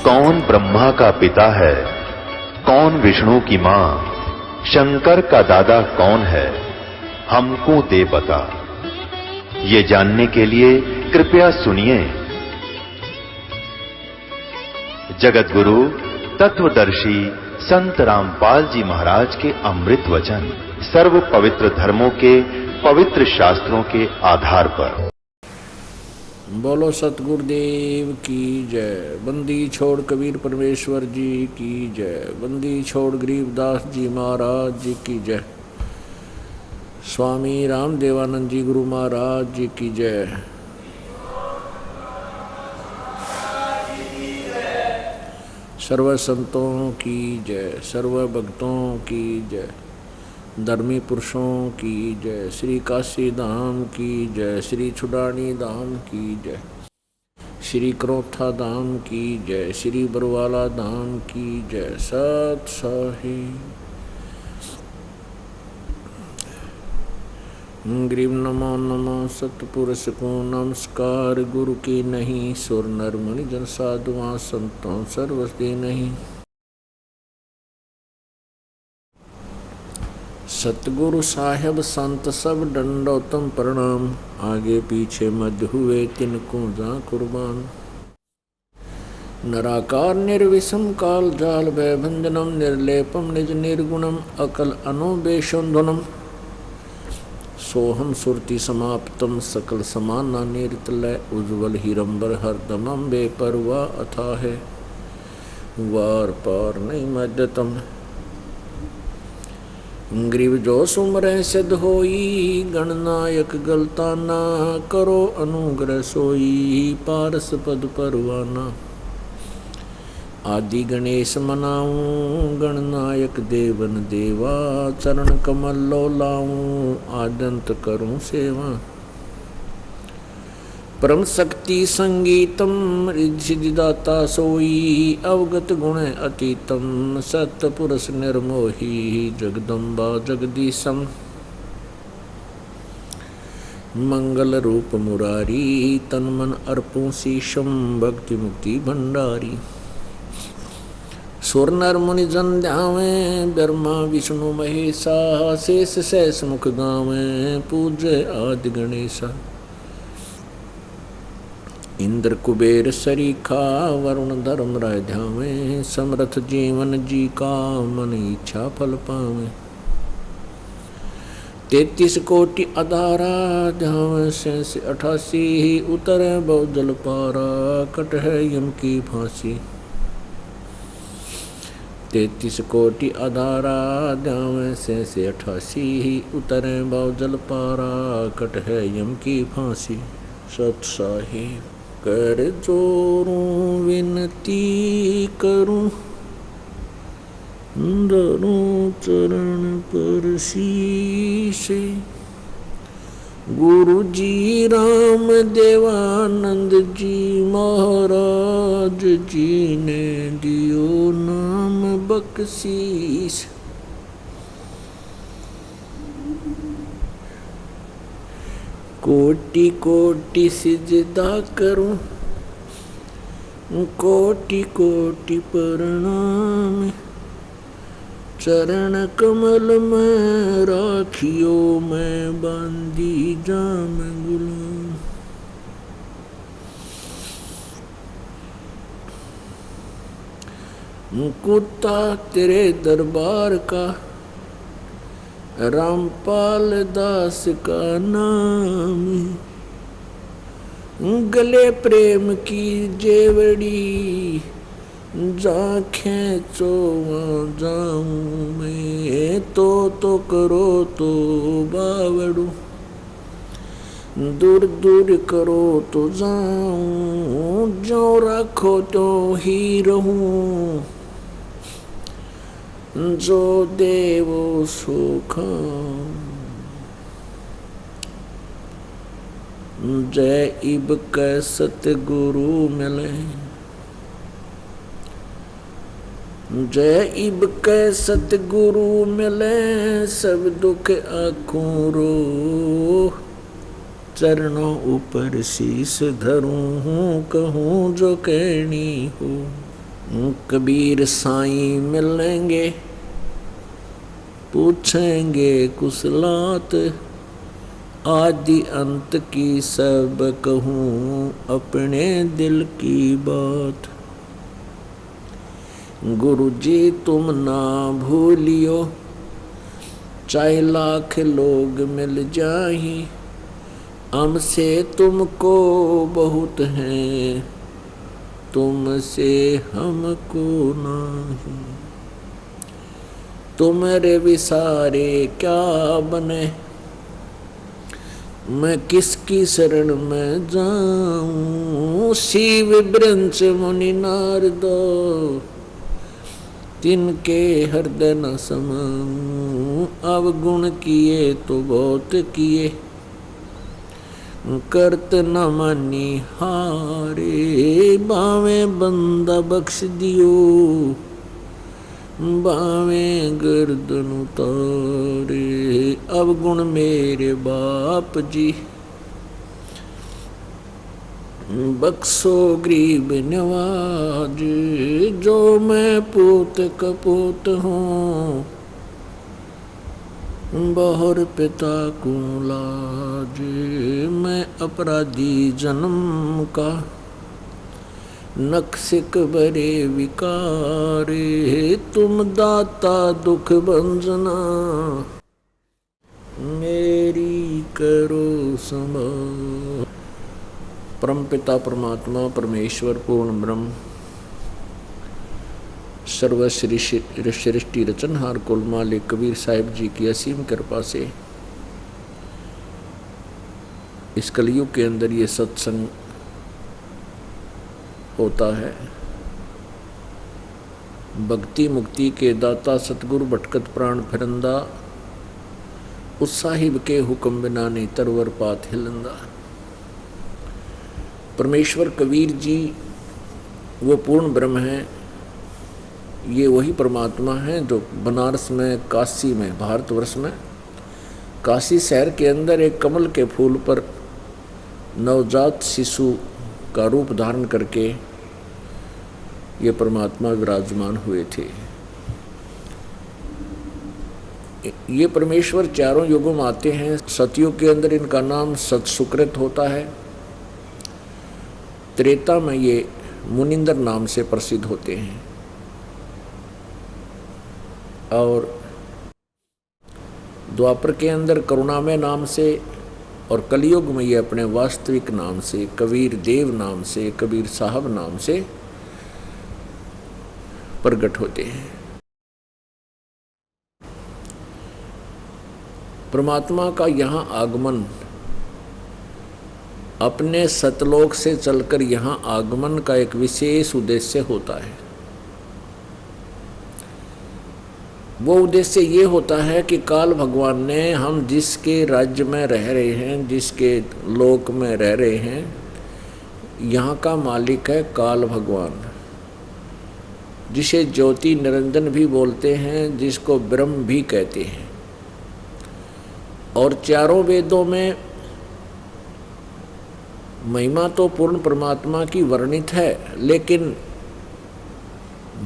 कौन ब्रह्मा का पिता है, कौन विष्णु की मां, शंकर का दादा कौन है, हमको दे बता। ये जानने के लिए कृपया सुनिए। जगत गुरु तत्वदर्शी संत रामपाल जी महाराज के अमृत वचन सर्व पवित्र धर्मों के पवित्र शास्त्रों के आधार पर। बोलो सतगुरुदेव की जय। बंदी छोड़ कबीर परमेश्वर जी की जय। बंदी छोड़ गरीबदास जी महाराज जी की जय। स्वामी रामदेवानंद जी गुरु महाराज जी की जय। सर्व संतों की जय, सर्व भक्तों की जय, धर्मी पुरुषों की जय। श्री काशी धाम की जय, श्री छुडानी धाम की जय, श्री क्रोथा धाम की जय, श्री बरवाला धाम की जय। सत साहिब ग्रीव नमो नमो सतपुरुष को नमस्कार। गुरु की नहीं सुर नर मुनि जन साधुआं संतों सर्वस्ती नहीं। सतगुरु साहेब संत सब दंडोतम प्रणाम। आगे पीछे मध्य हुए तिनको जा कुर्बान। नराकार निर्विषम काल जाल भयभंजनम निर्लेपम निज निर्गुणम अकल अनुबेशुंधुनम। सोहम सुरति समाप्तम सकल समाना निर्तलय उज्ज्वल हिरंबर हरदमम बेपरवा अथा है वार पार नहीं मध्यतम। ग्रीव जो सुमर सिद्ध होई गणनायक गलता ना करो अनुग्रह सोई पारस पद परवाना। आदि गणेश मनाऊं गणनायक देवन देवा चरण कमल लो लाऊं आदंत करूं सेवा। परम शक्ति संगीतम रिद्धिदाता सोई अवगत गुण अतीतम सत्य पुरुष निर्मोही जगदम्बा जगदीशम। मंगल रूप मुरारी तन मन अर्पूं शीशम भक्ति मुक्ति भंडारी। सुर नर मुनि जन ध्यावे ब्रह्मा विष्णु महेशा शेष शेष मुख गावे पूज्य आदि गणेशा। इंद्र कुबेर सरीखा वरुण धर्म राय ध्यावे समरथ जीवन जी का मन इच्छा फल पावे। 33 कोटि अधारा ध्यावे से 88 उतरे बहुजल पारा कट है यम की फांसी। 33 कोटि अधारा ध्यावे से 88 उतरे बहुजल पारा कट है यम की फांसी। सत साहिब कर जोरूं विनती करूं धरूं चरण पर शीशे। गुरु जी राम देवानंद जी महाराज जी ने दियो नाम बख्शीश। कोटि कोटि सिजदा करूं कोटि कोटि प्रणाम। चरण कमल में राखियो मैं बांधी जाम गुलाम। कुत्ता तेरे दरबार का रामपाल दास का नाम। गले प्रेम की जेवड़ी जा खेचो जाऊं मैं तो करो तो बावड़ू। दूर दूर करो तो जाऊं जो रखो तो ही रहूं। जो देवो सुखा जय इब कै सतगुरु मिले। जय इब कै सतगुरु मिले सब दुख आँखों रो। चरणों ऊपर शीस धरूं कहूँ जो कहनी हो। कबीर साईं मिलेंगे, पूछेंगे कुशलात, आदि अंत की सब कहूँ अपने दिल की बात। गुरु जी तुम ना भूलियो, चाहे लाख लोग मिल जाही, हमसे तुमको बहुत है, तुमसे हमको नहीं। तुम्हारे विसारे क्या बने, मैं किसकी शरण में जाऊं। शिव ब्रंच मुनि नारदो, तिनके हृदय न समाऊं। अवगुण किए तो बहुत किए, करत न मानी हारे। बावे बंदा बख्श दियो, बावे गर्दन उतारे। अवगुण मेरे बाप जी, बख्शो गरीब नवाज। जो मैं पूत कपूत हूँ, बहुर पिता को लाज। मैं अपराधी जन्म का, नक्सिक बरे विकारे। तुम दाता दुख भंजना, मेरी करो संभाल। परमपिता परमात्मा परमेश्वर पूर्ण ब्रह्म सर्वसृष्टि रचनहार कुल मालिक कबीर साहिब जी की असीम कृपा से इस कलयुग के अंदर ये सत्संग होता है। भक्ति मुक्ति के दाता सतगुरु भटकत प्राण फिरंदा, उस साहिब के हुक्म बिना नहीं तरवर पात हिलंदा। परमेश्वर कबीर जी वो पूर्ण ब्रह्म हैं। ये वही परमात्मा हैं जो बनारस में, काशी में, भारतवर्ष में काशी शहर के अंदर एक कमल के फूल पर नवजात शिशु का रूप धारण करके ये परमात्मा विराजमान हुए थे। ये परमेश्वर चारों युगों में आते हैं। सतयुग के अंदर इनका नाम सतसुकृत होता है। त्रेता में ये मुनिंदर नाम से प्रसिद्ध होते हैं और द्वापर के अंदर करुणामय नाम से और कलयुग में ये अपने वास्तविक नाम से, कबीर देव नाम से, कबीर साहब नाम से प्रकट होते हैं। परमात्मा का यहाँ आगमन अपने सतलोक से चलकर यहाँ आगमन का एक विशेष उद्देश्य होता है। वो उद्देश्य ये होता है कि काल भगवान ने हम जिसके राज्य में रह रहे हैं, जिसके लोक में रह रहे हैं, यहाँ का मालिक है काल भगवान, जिसे ज्योति निरंजन भी बोलते हैं, जिसको ब्रह्म भी कहते हैं। और चारों वेदों में महिमा तो पूर्ण परमात्मा की वर्णित है, लेकिन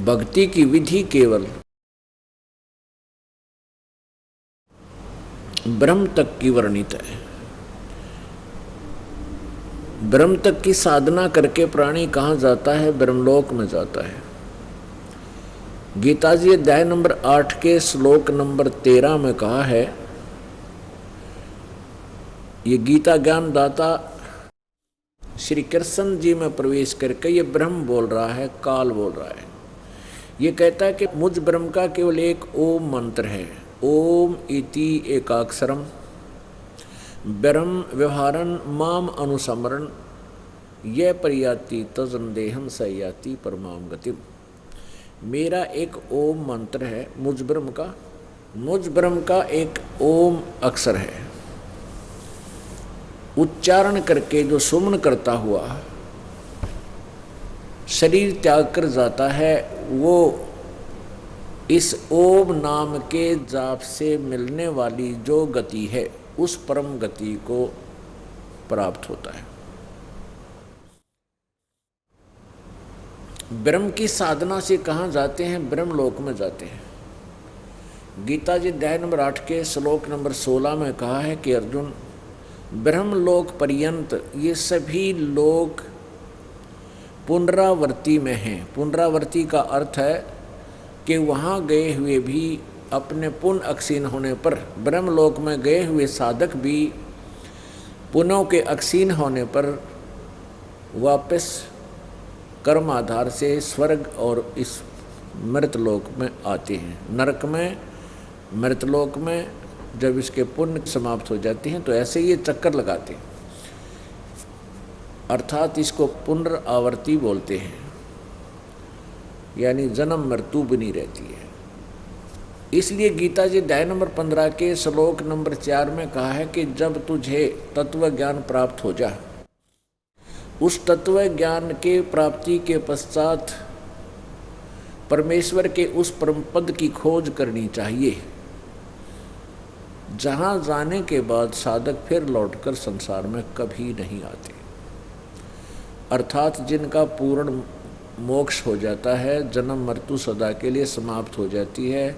भक्ति की विधि केवल ब्रह्म तक की वर्णित है। ब्रह्म तक की साधना करके प्राणी कहाँ जाता है? ब्रह्मलोक में जाता है। गीता जी अध्याय नंबर 8 के श्लोक नंबर 13 में कहा है, ये गीता ज्ञान दाता श्री कृष्ण जी में प्रवेश करके ये ब्रह्म बोल रहा है, काल बोल रहा है। ये कहता है कि मुझ ब्रह्म का केवल एक ओम मंत्र है, ओम इति एकाक्षरम ब्रह्म व्यवहारन माम अनुसमरण यह परियाति तजन देहम सयाति परमाम गतिम। मेरा एक ओम मंत्र है मुझ ब्रह्म का एक ओम अक्षर है। उच्चारण करके जो सुमन करता हुआ शरीर त्याग कर जाता है, वो इस ओम नाम के जाप से मिलने वाली जो गति है, उस परम गति को प्राप्त होता है। ब्रह्म की साधना से कहाँ जाते हैं? ब्रह्म लोक में जाते हैं। गीता जी अध्याय नंबर 8 के श्लोक नंबर 16 में कहा है कि अर्जुन, ब्रह्मलोक पर्यंत ये सभी लोग पुनरावर्ती में हैं। पुनरावर्ती का अर्थ है कि वहाँ गए हुए भी अपने पुण्य अक्षीण होने पर, ब्रह्मलोक में गए हुए साधक भी पुण्यों के अक्षीण होने पर वापस कर्म आधार से स्वर्ग और इस मृतलोक में आते हैं। नरक में, मृतलोक में जब इसके पुण्य समाप्त हो जाते हैं तो ऐसे ये चक्कर लगाते हैं, अर्थात इसको पुनरावर्ती बोलते हैं, यानी जन्म मृत्यु बनी रहती है। इसलिए गीता जी अध्याय नंबर 15 के श्लोक नंबर 4 में कहा है कि जब तुझे तत्व ज्ञान प्राप्त हो जा, उस तत्व ज्ञान के प्राप्ति के पश्चात परमेश्वर के उस परम पद की खोज करनी चाहिए, जहाँ जाने के बाद साधक फिर लौटकर संसार में कभी नहीं आते। अर्थात जिनका पूर्ण मोक्ष हो जाता है, जन्म मृत्यु सदा के लिए समाप्त हो जाती है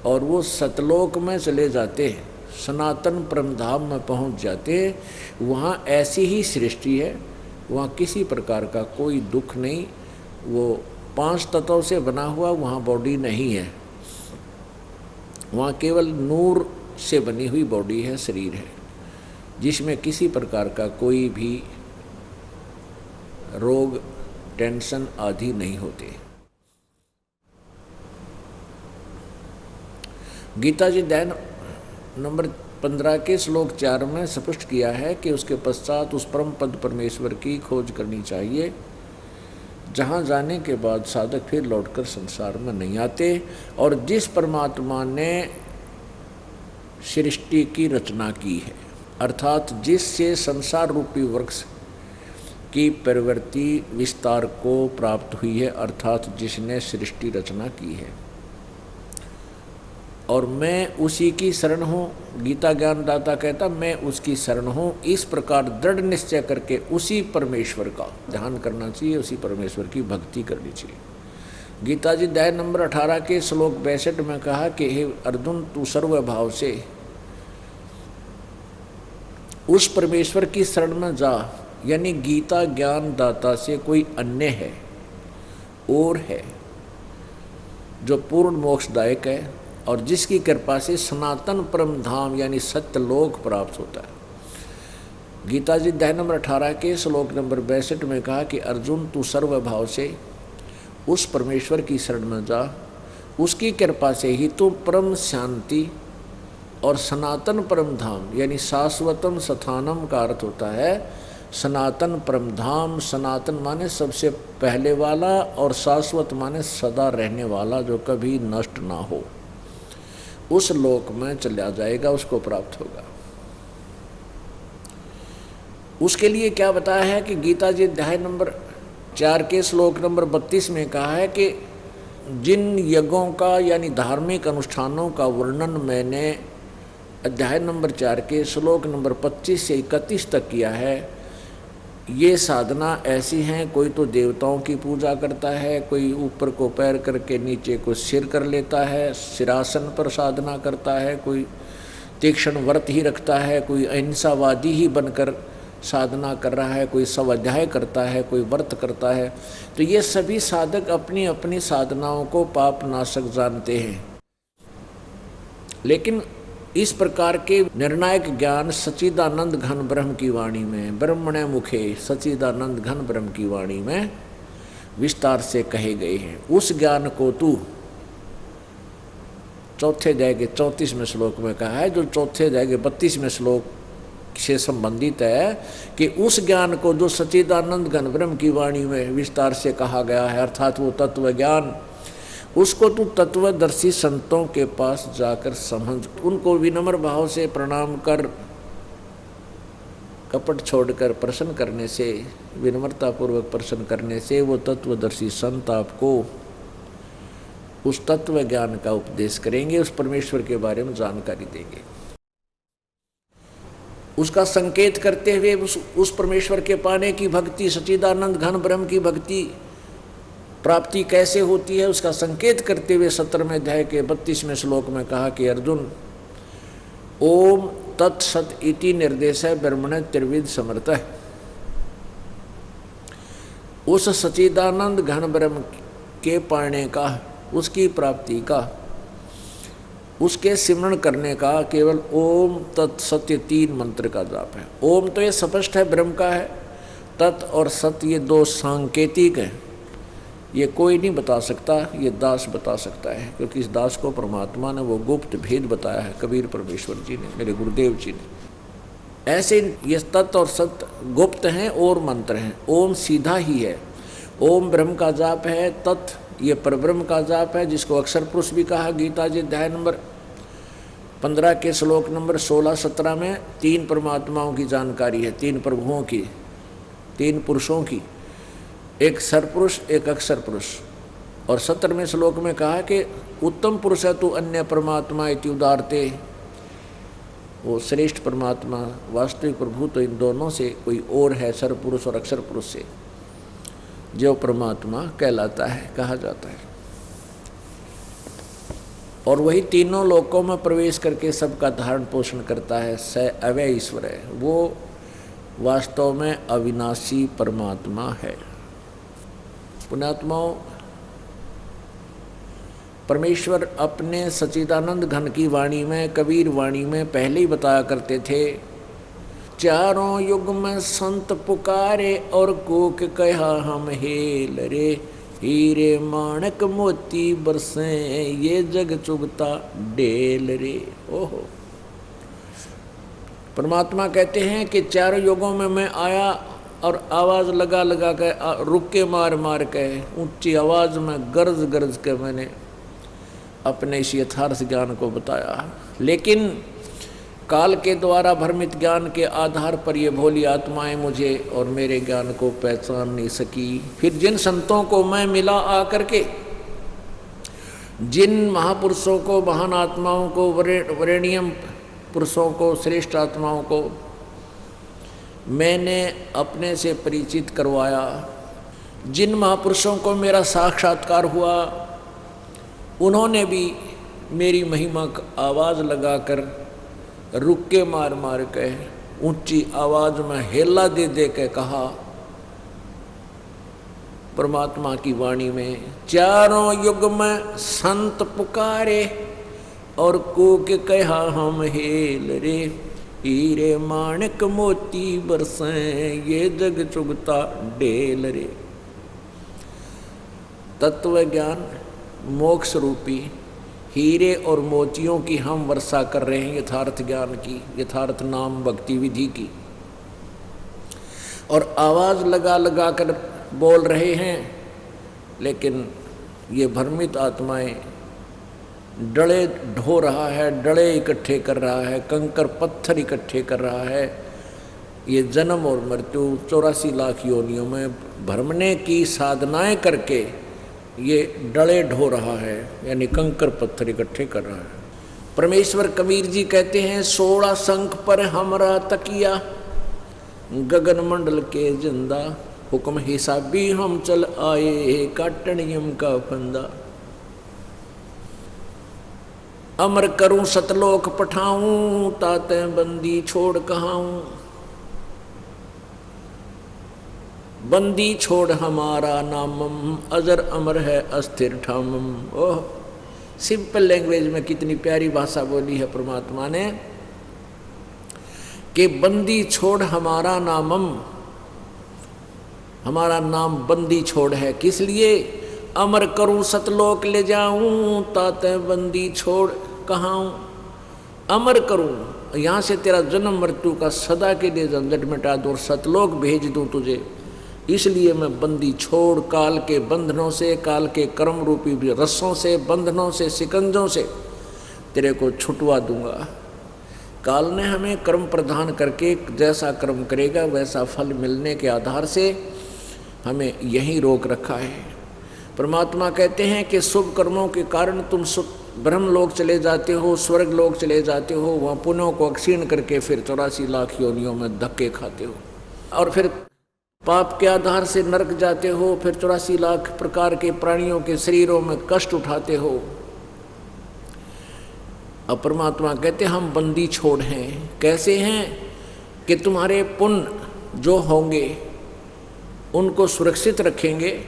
और वो सतलोक में चले जाते हैं, सनातन परमधाम में पहुंच जाते हैं। वहाँ ऐसी ही सृष्टि है, वहाँ किसी प्रकार का कोई दुख नहीं, वो 5 तत्वों से बना हुआ वहाँ बॉडी नहीं है, वहाँ केवल नूर से बनी हुई बॉडी है, शरीर है, जिसमें किसी प्रकार का कोई भी रोग, टेंशन आदि नहीं होते। गीता जी अध्याय नंबर 15 के श्लोक 4 में स्पष्ट किया है कि उसके पश्चात उस परम पद परमेश्वर की खोज करनी चाहिए, जहाँ जाने के बाद साधक फिर लौटकर संसार में नहीं आते। और जिस परमात्मा ने सृष्टि की रचना की है, अर्थात जिससे संसार रूपी वृक्ष की प्रवृत्ति विस्तार को प्राप्त हुई है, अर्थात जिसने सृष्टि रचना की है, और मैं उसी की शरण हूँ। गीता ज्ञानदाता कहता मैं उसकी शरण हूँ। इस प्रकार दृढ़ निश्चय करके उसी परमेश्वर का ध्यान करना चाहिए, उसी परमेश्वर की भक्ति करनी चाहिए। गीता जी अध्याय नंबर 18 के श्लोक 62 में कहा कि हे अर्जुन, तू सर्वभाव से उस परमेश्वर की शरण में जा, यानी गीता ज्ञानदाता से कोई अन्य है और है जो पूर्ण मोक्षदायक है और जिसकी कृपा से सनातन परम धाम यानी सत्यलोक प्राप्त होता है। गीता जी अध्याय नंबर 18 के श्लोक नंबर 62 में कहा कि अर्जुन, तू सर्वभाव से उस परमेश्वर की शरण में जा, उसकी कृपा से ही तू परम शांति और सनातन परम धाम यानी शाश्वतम स्थानम का अर्थ होता है सनातन परम धाम। सनातन माने सबसे पहले वाला और शाश्वत माने सदा रहने वाला, जो कभी नष्ट ना हो, उस लोक में चला जाएगा, उसको प्राप्त होगा। उसके लिए क्या बताया है कि गीता जी अध्याय नंबर 4 के श्लोक नंबर 32 में कहा है कि जिन यज्ञों का यानी धार्मिक अनुष्ठानों का वर्णन मैंने अध्याय नंबर 4 के श्लोक नंबर 25 से 31 तक किया है, ये साधना ऐसी हैं, कोई तो देवताओं की पूजा करता है, कोई ऊपर को पैर करके नीचे को सिर कर लेता है, सिरासन पर साधना करता है, कोई तीक्ष्ण व्रत ही रखता है, कोई अहिंसावादी ही बनकर साधना कर रहा है, कोई स्वाध्याय करता है, कोई व्रत करता है। तो ये सभी साधक अपनी अपनी साधनाओं को पाप नाशक जानते हैं, लेकिन इस प्रकार के निर्णायक ज्ञान सच्चिदानंद घन ब्रह्म की वाणी में, ब्रह्मणे मुखे सच्चिदानंद घन ब्रह्म की वाणी में विस्तार से कहे गए हैं। उस ज्ञान को तू चौथे अध्याय के 34वें श्लोक में कहा है, जो चौथे अध्याय के 32वें श्लोक से संबंधित है कि उस ज्ञान को जो सच्चिदानंद घन ब्रह्म की वाणी में विस्तार से कहा गया है, अर्थात वो तत्व ज्ञान, उसको तू तत्वदर्शी संतों के पास जाकर समझ, उनको विनम्र भाव से प्रणाम कर, कपट छोड़कर प्रश्न करने से, विनम्रतापूर्वक प्रश्न करने से वो तत्वदर्शी संत आपको उस तत्व ज्ञान का उपदेश करेंगे, उस परमेश्वर के बारे में जानकारी देंगे, उसका संकेत करते हुए उस परमेश्वर के पाने की भक्ति, सच्चिदानंद घन ब्रह्म की भक्ति प्राप्ति कैसे होती है उसका संकेत करते हुए 17वें अध्याय के 32वें श्लोक में कहा कि अर्जुन, ओम तत्सत इति निर्देश ब्रह्मण त्रिविध समर्थ है। उस सच्चिदानंद घन ब्रह्म के पाने का, उसकी प्राप्ति का, उसके सिमरण करने का केवल ओम तत्सत्य 3 मंत्र का जाप है। ओम तो ये स्पष्ट है ब्रह्म का है, तत् और सत्य ये 2 सांकेतिक हैं, ये कोई नहीं बता सकता, ये दास बता सकता है, क्योंकि इस दास को परमात्मा ने वो गुप्त भेद बताया है, कबीर परमेश्वर जी ने, मेरे गुरुदेव जी ने। ऐसे ये तत्व और सत्य गुप्त हैं और मंत्र हैं। ओम सीधा ही है, ओम ब्रह्म का जाप है, तत् ये परब्रह्म का जाप है, जिसको अक्षर पुरुष भी कहा। गीता जी अध्याय नंबर 15 के श्लोक नंबर 16-17 में 3 परमात्माओं की जानकारी है, 3 प्रभुओं की, 3 पुरुषों की, एक सरपुरुष, एक अक्षर पुरुष। और 17वें श्लोक में कहा कि उत्तम पुरुष है तू अन्य परमात्मा इति उदारते, वो श्रेष्ठ परमात्मा वास्तविक प्रभु तो इन दोनों से कोई और है, सरपुरुष और अक्षर पुरुष से, जो परमात्मा कहलाता है, कहा जाता है। और वही तीनों लोकों में प्रवेश करके सबका धारण पोषण करता है, स अव्यय ईश्वर है, वो वास्तव में अविनाशी परमात्मा है। पुण्यात्माओं, परमेश्वर अपने सच्चिदानंद घन की वाणी में, कबीर वाणी में पहले ही बताया करते थे, चारों युग में संत पुकारे और कोक कहा हम हेल रे, हीरे माणक मोती बरसे ये जग चुगता डेल रे। ओहो, परमात्मा कहते हैं कि चारों युगों में मैं आया और आवाज़ लगा लगा के, रुके मार मार के, ऊंची आवाज़ में गरज गरज के मैंने अपने इस यथार्थ ज्ञान को बताया। लेकिन काल के द्वारा भ्रमित ज्ञान के आधार पर ये भोली आत्माएं मुझे और मेरे ज्ञान को पहचान नहीं सकी। फिर जिन संतों को मैं मिला आकर के, जिन महापुरुषों को, महान आत्माओं को, वरेण्यम पुरुषों को, श्रेष्ठ आत्माओं को मैंने अपने से परिचित करवाया, जिन महापुरुषों को मेरा साक्षात्कार हुआ, उन्होंने भी मेरी महिमा का आवाज़ लगाकर, रुक के मार मार के, ऊंची आवाज़ में हेला दे दे के कहा परमात्मा की वाणी में, चारों युग में संत पुकारे और कोक कहा हम हेल रे, हीरे माणक मोती बरसें ये जग चुगता डेल रे। तत्व ज्ञान मोक्ष रूपी हीरे और मोतियों की हम वर्षा कर रहे हैं, यथार्थ ज्ञान की, यथार्थ नाम भक्ति विधि की, और आवाज़ लगा लगा कर बोल रहे हैं। लेकिन ये भ्रमित आत्माएं डले ढो रहा है, डले इकट्ठे कर रहा है, कंकर पत्थर इकट्ठे कर रहा है। ये जन्म और मृत्यु 84 लाख योनियों में भ्रमने की साधनाएं करके ये डले ढो रहा है, यानी कंकर पत्थर इकट्ठे कर रहा है। परमेश्वर कबीर जी कहते हैं, 16 शंख पर हमरा तकिया, गगन मंडल के जिंदा, हुक्म हिसाबी हम चल आए, काटन यम का फंदा। अमर करूं सतलोक पठाऊं, ताते बंदी छोड़ कहाऊं, बंदी छोड़ हमारा नामम, अजर अमर है अस्थिर ठामम। ओह, सिंपल लैंग्वेज में कितनी प्यारी भाषा बोली है परमात्मा ने कि बंदी छोड़ हमारा नामम, हमारा नाम बंदी छोड़ है। किस लिए? अमर करूं सतलोक ले जाऊं, ताते बंदी छोड़ कहाऊं। अमर करूं, यहाँ से तेरा जन्म मृत्यु का सदा के लिए झंझट मिटा दूं और सतलोक भेज दूं तुझे, इसलिए मैं बंदी छोड़ काल के बंधनों से, काल के कर्म रूपी रस्सों से, बंधनों से, सिकंजों से तेरे को छुटवा दूंगा। काल ने हमें कर्म प्रदान करके जैसा कर्म करेगा वैसा फल मिलने के आधार से हमें यहीं रोक रखा है। परमात्मा कहते हैं कि शुभ कर्मों के कारण तुम ब्रह्मलोक चले जाते हो, स्वर्ग लोक चले जाते हो, वहाँ पुण्यों को क्षीण करके फिर 84 लाख योनियों में धक्के खाते हो और फिर पाप के आधार से नरक जाते हो, फिर 84 लाख प्रकार के प्राणियों के शरीरों में कष्ट उठाते हो। अब परमात्मा कहते हम बंदी छोड़ हैं। कैसे हैं कि तुम्हारे पुण्य जो होंगे उनको सुरक्षित रखेंगे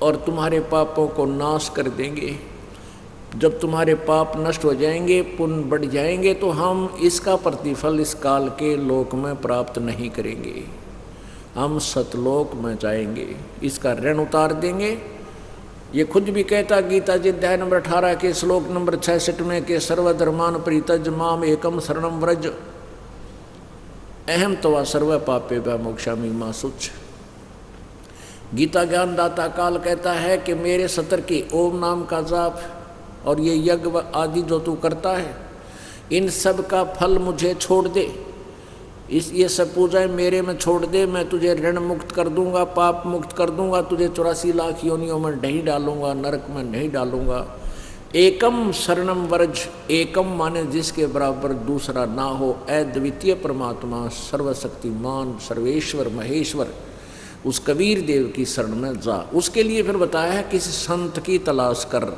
और तुम्हारे पापों को नाश कर देंगे। जब तुम्हारे पाप नष्ट हो जाएंगे, पुण्य बढ़ जाएंगे, तो हम इसका प्रतिफल इस काल के लोक में प्राप्त नहीं करेंगे, हम सतलोक में जाएंगे, इसका ऋण उतार देंगे। ये खुद भी कहता गीता जी अध्याय नंबर 18 के श्लोक नंबर 66 में कि सर्वधर्मान परित्यज माम एकम शरणम व्रज अहम तवा सर्व पापे मोक्षामि मा शुच। गीता ज्ञानदाता काल कहता है कि मेरे सतर की ओम नाम का जाप और ये यज्ञ आदि जो तू करता है, इन सब का फल मुझे छोड़ दे, ये सब पूजाएं मेरे में छोड़ दे, मैं तुझे ऋण मुक्त कर दूंगा, पाप मुक्त कर दूंगा, तुझे 84 लाख योनियों में नहीं डालूंगा, नरक में नहीं डालूंगा। एकम शरणम व्रज, एकम माने जिसके बराबर दूसरा ना हो, अद्वितीय परमात्मा सर्वशक्तिमान सर्वेश्वर महेश्वर, उस कबीर देव की शरण में जा। उसके लिए फिर बताया है किसी संत की तलाश कर।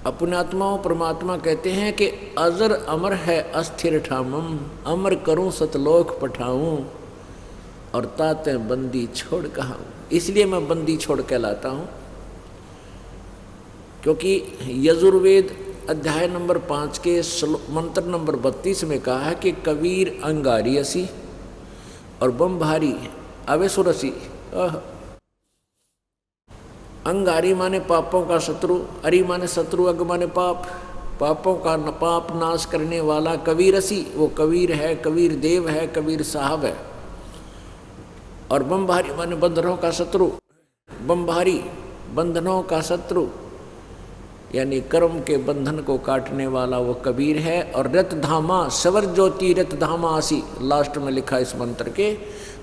अपने आत्माओं परमात्मा कहते हैं कि अजर अमर है अस्थिर ठामम, अमर करूं सतलोक पठाऊं और ताते बंदी छोड़ कहाऊं। इसलिए मैं बंदी छोड़ कहलाता हूं क्योंकि यजुर्वेद अध्याय नंबर 5 के मंत्र नंबर 32 में कहा है कि कबीर अंगारी असी और बम्भारी अवेसुरसी। अंगारी माने पापों का शत्रु, अरि माने शत्रु, अग माने पाप, पापों का पाप नाश करने वाला कबीर असी, वो कबीर है, कबीर देव है, कबीर साहब है। और बम्भारी माने बंधनों का शत्रु, बम्भारी बंधनों का शत्रु यानी कर्म के बंधन को काटने वाला वो कबीर है। और रतधामा सवर ज्योति रतधामा आसी, लास्ट में लिखा इस मंत्र के,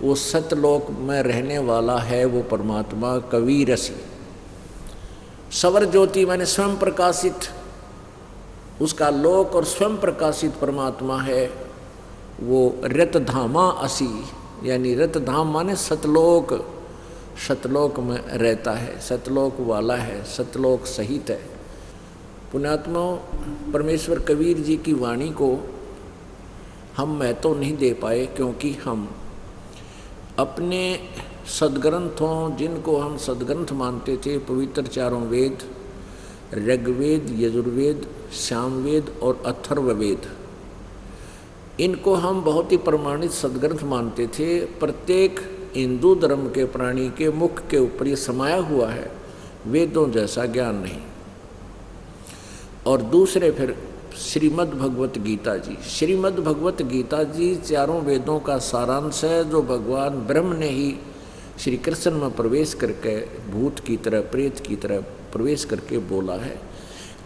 वो सतलोक में रहने वाला है वो परमात्मा कबीर असी। सवर ज्योति माने स्वयं प्रकाशित, उसका लोक और स्वयं प्रकाशित परमात्मा है वो रतधामा असी, यानी रतधाम माने सतलोक, सतलोक में रहता है, सतलोक वाला है, सतलोक सहित है। पुण्यात्माओं, परमेश्वर कबीर जी की वाणी को हम महत्व नहीं दे पाए क्योंकि हम अपने सदग्रंथों, जिनको हम सदग्रंथ मानते थे, पवित्र चारों वेद, ऋग्वेद, यजुर्वेद, सामवेद और अथर्ववेद, इनको हम बहुत ही प्रमाणित सदग्रंथ मानते थे। प्रत्येक हिंदू धर्म के प्राणी के मुख के ऊपर ये समाया हुआ है, वेदों जैसा ज्ञान नहीं। और दूसरे फिर श्रीमद् भगवत गीता जी, श्रीमद् भगवत गीता जी चारों वेदों का सारांश है, जो भगवान ब्रह्म ने ही श्री कृष्ण में प्रवेश करके भूत की तरह, प्रेत की तरह प्रवेश करके बोला है।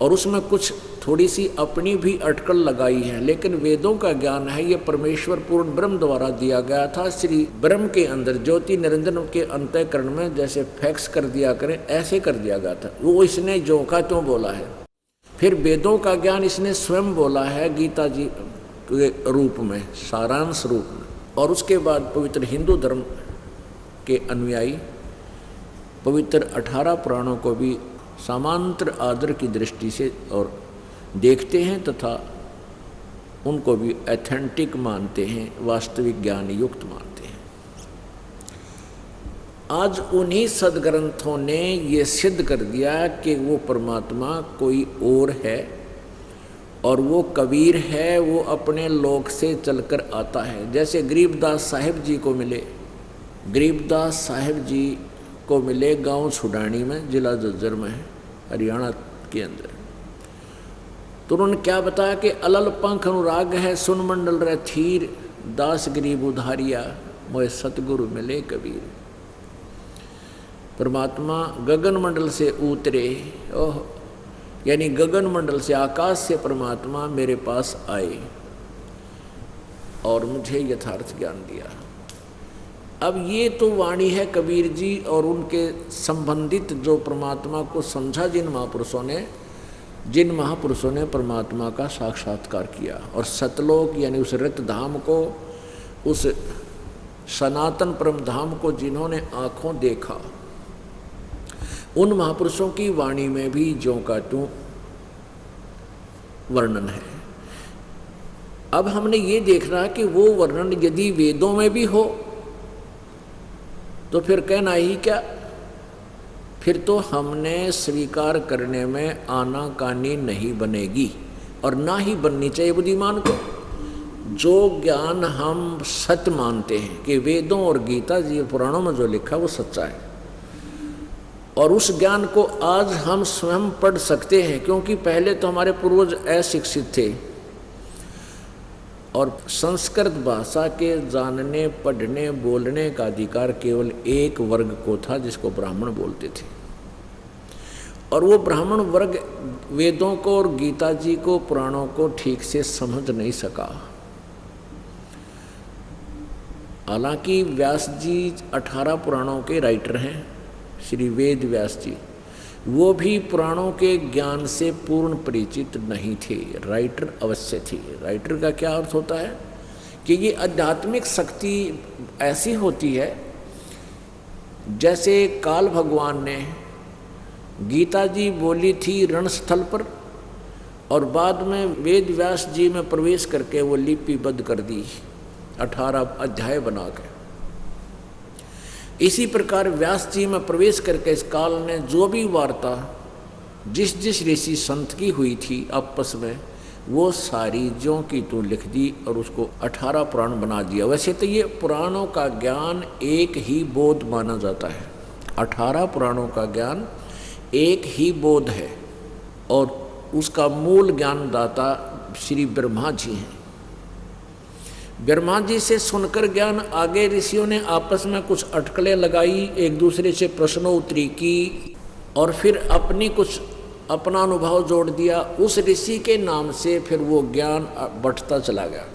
और उसमें कुछ थोड़ी सी अपनी भी अटकल लगाई है, लेकिन वेदों का ज्ञान है ये परमेश्वर पूर्ण ब्रह्म द्वारा दिया गया था। श्री ब्रह्म के अंदर ज्योति निरंजन के अंतःकरण में जैसे फैक्स कर दिया करें, ऐसे कर दिया गया था, वो इसने जो का त्यों बोला है। फिर वेदों का ज्ञान इसने स्वयं बोला है गीता जी के रूप में, सारांश रूप में। और उसके बाद पवित्र हिंदू धर्म के अनुयायी पवित्र 18 पुराणों को भी समांतर आदर की दृष्टि से और देखते हैं तथा उनको भी ऑथेंटिक मानते हैं, वास्तविक ज्ञान युक्त मानते हैं। आज उन्हीं सदग्रंथों ने ये सिद्ध कर दिया कि वो परमात्मा कोई और है और वो कबीर है, वो अपने लोक से चलकर आता है। जैसे गरीबदास साहिब जी को मिले, गरीबदास साहिब जी को मिले गांव छुडानी में, जिला झज्जर में है, हरियाणा के अंदर। तो उन्होंने क्या बताया कि अलल पंख अनुराग है, सुन मंडल रे थीर, दास गरीब उधारिया, मोए सतगुरु मिले कबीर। परमात्मा गगन मंडल से उतरे, ओह, यानी गगन मंडल से, आकाश से परमात्मा मेरे पास आए और मुझे यथार्थ ज्ञान दिया। अब ये तो वाणी है कबीर जी और उनके संबंधित जो परमात्मा को समझा जिन महापुरुषों ने परमात्मा का साक्षात्कार किया और सतलोक यानी उस रत धाम को, उस सनातन परम धाम को जिन्होंने आंखों देखा, उन महापुरुषों की वाणी में भी ज्यों का त्यों वर्णन है। अब हमने ये देखना कि वो वर्णन यदि वेदों में भी हो तो फिर कहना ही क्या, फिर तो हमने स्वीकार करने में आनाकानी नहीं बनेगी और ना ही बननी चाहिए बुद्धिमान को। जो ज्ञान हम सत्य मानते हैं कि वेदों और गीता जी पुराणों में जो लिखा वो सच्चा है, और उस ज्ञान को आज हम स्वयं पढ़ सकते हैं, क्योंकि पहले तो हमारे पूर्वज अशिक्षित थे और संस्कृत भाषा के जानने, पढ़ने, बोलने का अधिकार केवल एक वर्ग को था, जिसको ब्राह्मण बोलते थे। और वो ब्राह्मण वर्ग वेदों को और गीता जी को, पुराणों को ठीक से समझ नहीं सका। हालांकि व्यास जी 18 पुराणों के राइटर हैं, श्री वेद व्यास जी, वो भी पुराणों के ज्ञान से पूर्ण परिचित नहीं थे, राइटर अवश्य थे। राइटर का क्या अर्थ होता है कि ये आध्यात्मिक शक्ति ऐसी होती है जैसे काल भगवान ने गीता जी बोली थी रणस्थल पर, और बाद में वेद व्यास जी में प्रवेश करके वो लिपिबद्ध कर दी 18 अध्याय बना के। इसी प्रकार व्यास जी में प्रवेश करके इस काल ने जो भी वार्ता जिस जिस ऋषि संत की हुई थी आपस में, वो सारी ज्यों की त्यों लिख दी और उसको 18 पुराण बना दिया। वैसे तो ये पुराणों का ज्ञान एक ही बोध माना जाता है, 18 पुराणों का ज्ञान एक ही बोध है, और उसका मूल ज्ञानदाता श्री ब्रह्मा जी हैं। ब्रह्मा जी से सुनकर ज्ञान आगे ऋषियों ने आपस में कुछ अटकलें लगाई, एक दूसरे से प्रश्नोत्तरी की, और फिर अपना अनुभव जोड़ दिया। उस ऋषि के नाम से फिर वो ज्ञान बढ़ता चला गया।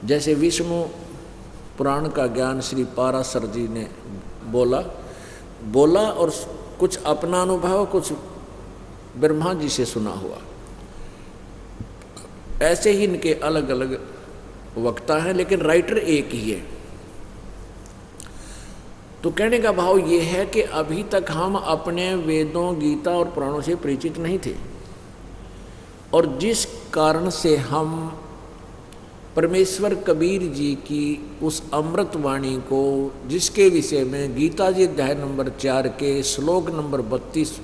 जैसे विष्णु पुराण का ज्ञान श्री पाराशर जी ने बोला और कुछ अपना अनुभव, कुछ ब्रह्मा जी से सुना हुआ। ऐसे ही इनके अलग अलग वक्ता हैं, लेकिन राइटर एक ही है। तो कहने का भाव ये है कि अभी तक हम अपने वेदों, गीता और पुराणों से परिचित नहीं थे, और जिस कारण से हम परमेश्वर कबीर जी की उस अमृत वाणी को, जिसके विषय में गीता जी अध्याय नंबर 4 के श्लोक नंबर 32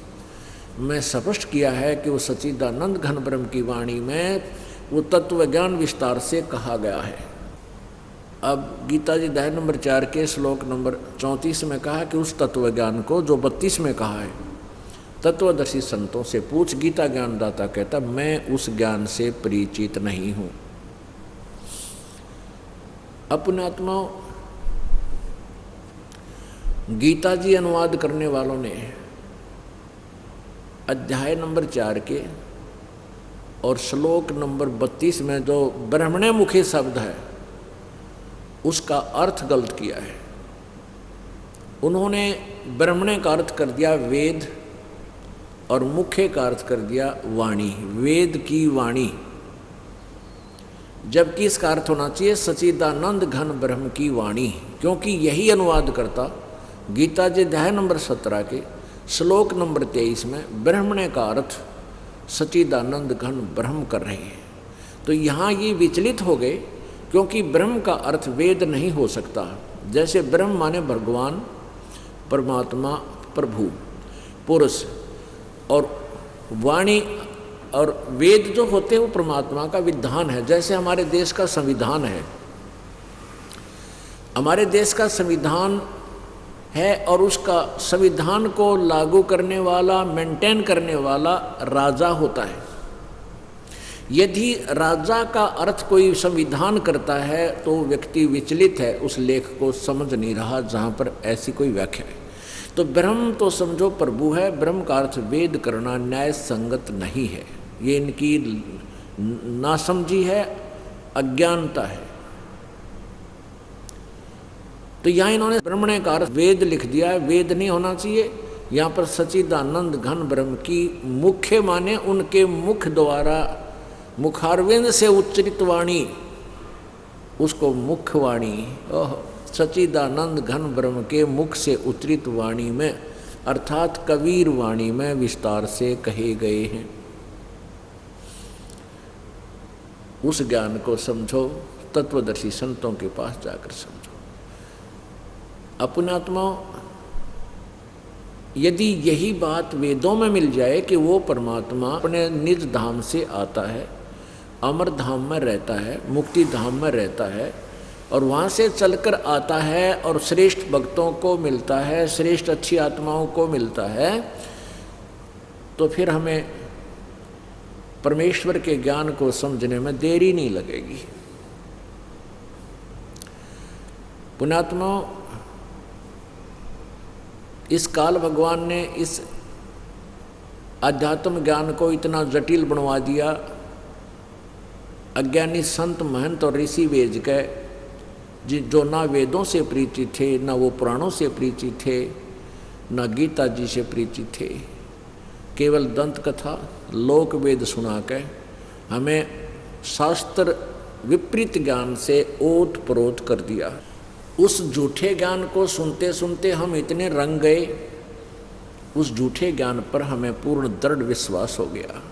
में स्पष्ट किया है कि वो सच्चिदानंद घन ब्रह्म की वाणी में वो तत्व ज्ञान विस्तार से कहा गया है। अब गीता जी अध्याय नंबर 4 के श्लोक नंबर 34 में कहा कि उस तत्व ज्ञान को जो 32 में कहा है, तत्वदर्शी संतों से पूछ, गीता ज्ञानदाता कहता मैं उस ज्ञान से परिचित नहीं हूं। अपने आत्माओं, गीता जी अनुवाद करने वालों ने अध्याय नंबर 4 के और श्लोक नंबर 32 में जो ब्रह्मणे मुखे शब्द है उसका अर्थ गलत किया है। उन्होंने ब्रह्मणे का अर्थ कर दिया वेद और मुखे का अर्थ कर दिया वाणी, वेद की वाणी, जबकि इसका अर्थ होना चाहिए सच्चिदानंद घन ब्रह्म की वाणी, क्योंकि यही अनुवाद करता गीता जी अध्याय नंबर 17 के श्लोक नंबर 23 में ब्रह्मणे का अर्थ सच्चिदानंद घन ब्रह्म कर रहे हैं। तो यहाँ ये विचलित हो गए, क्योंकि ब्रह्म का अर्थ वेद नहीं हो सकता। जैसे ब्रह्म माने भगवान, परमात्मा, प्रभु, पुरुष, और वाणी और वेद जो होते हैं वो परमात्मा का विधान है। जैसे हमारे देश का संविधान है, हमारे देश का संविधान है और उसका संविधान को लागू करने वाला, मेंटेन करने वाला राजा होता है। यदि राजा का अर्थ कोई संविधान करता है तो व्यक्ति विचलित है, उस लेख को समझ नहीं रहा जहाँ पर ऐसी कोई व्याख्या है। तो ब्रह्म तो समझो प्रभु है, ब्रह्म का अर्थ वेद करना न्याय संगत नहीं है। ये इनकी नासमझी है, अज्ञानता है। तो यहाँ इन्होंने ब्रह्मणे का अर्थ वेद लिख दिया है, वेद नहीं होना चाहिए। यहाँ पर सच्चिदानंद घन ब्रह्म की मुख्य माने उनके मुख द्वारा, मुखारविंद से उच्चरित वाणी, उसको मुखवाणी, ओह सच्चिदानंद घन ब्रह्म के मुख से उतरित वाणी में अर्थात कबीर वाणी में विस्तार से कहे गए हैं। उस ज्ञान को समझो, तत्वदर्शी संतों के पास जाकर समझो। अपने आत्मा, यदि यही बात वेदों में मिल जाए कि वो परमात्मा अपने निज धाम से आता है, अमर धाम में रहता है, मुक्ति धाम में रहता है और वहाँ से चलकर आता है और श्रेष्ठ भक्तों को मिलता है, श्रेष्ठ अच्छी आत्माओं को मिलता है, तो फिर हमें परमेश्वर के ज्ञान को समझने में देरी नहीं लगेगी। पुण्यात्मा, इस काल भगवान ने इस अध्यात्म ज्ञान को इतना जटिल बनवा दिया। अज्ञानी संत महंत और ऋषि वेद के जो ना वेदों से परिचित थे, ना वो पुराणों से परिचित थे, ना गीता जी से परिचित थे, केवल दंत कथा लोक वेद सुना के हमें शास्त्र विपरीत ज्ञान से ओत प्रोत कर दिया। उस झूठे ज्ञान को सुनते सुनते हम इतने रंग गए, उस झूठे ज्ञान पर हमें पूर्ण दृढ़ विश्वास हो गया,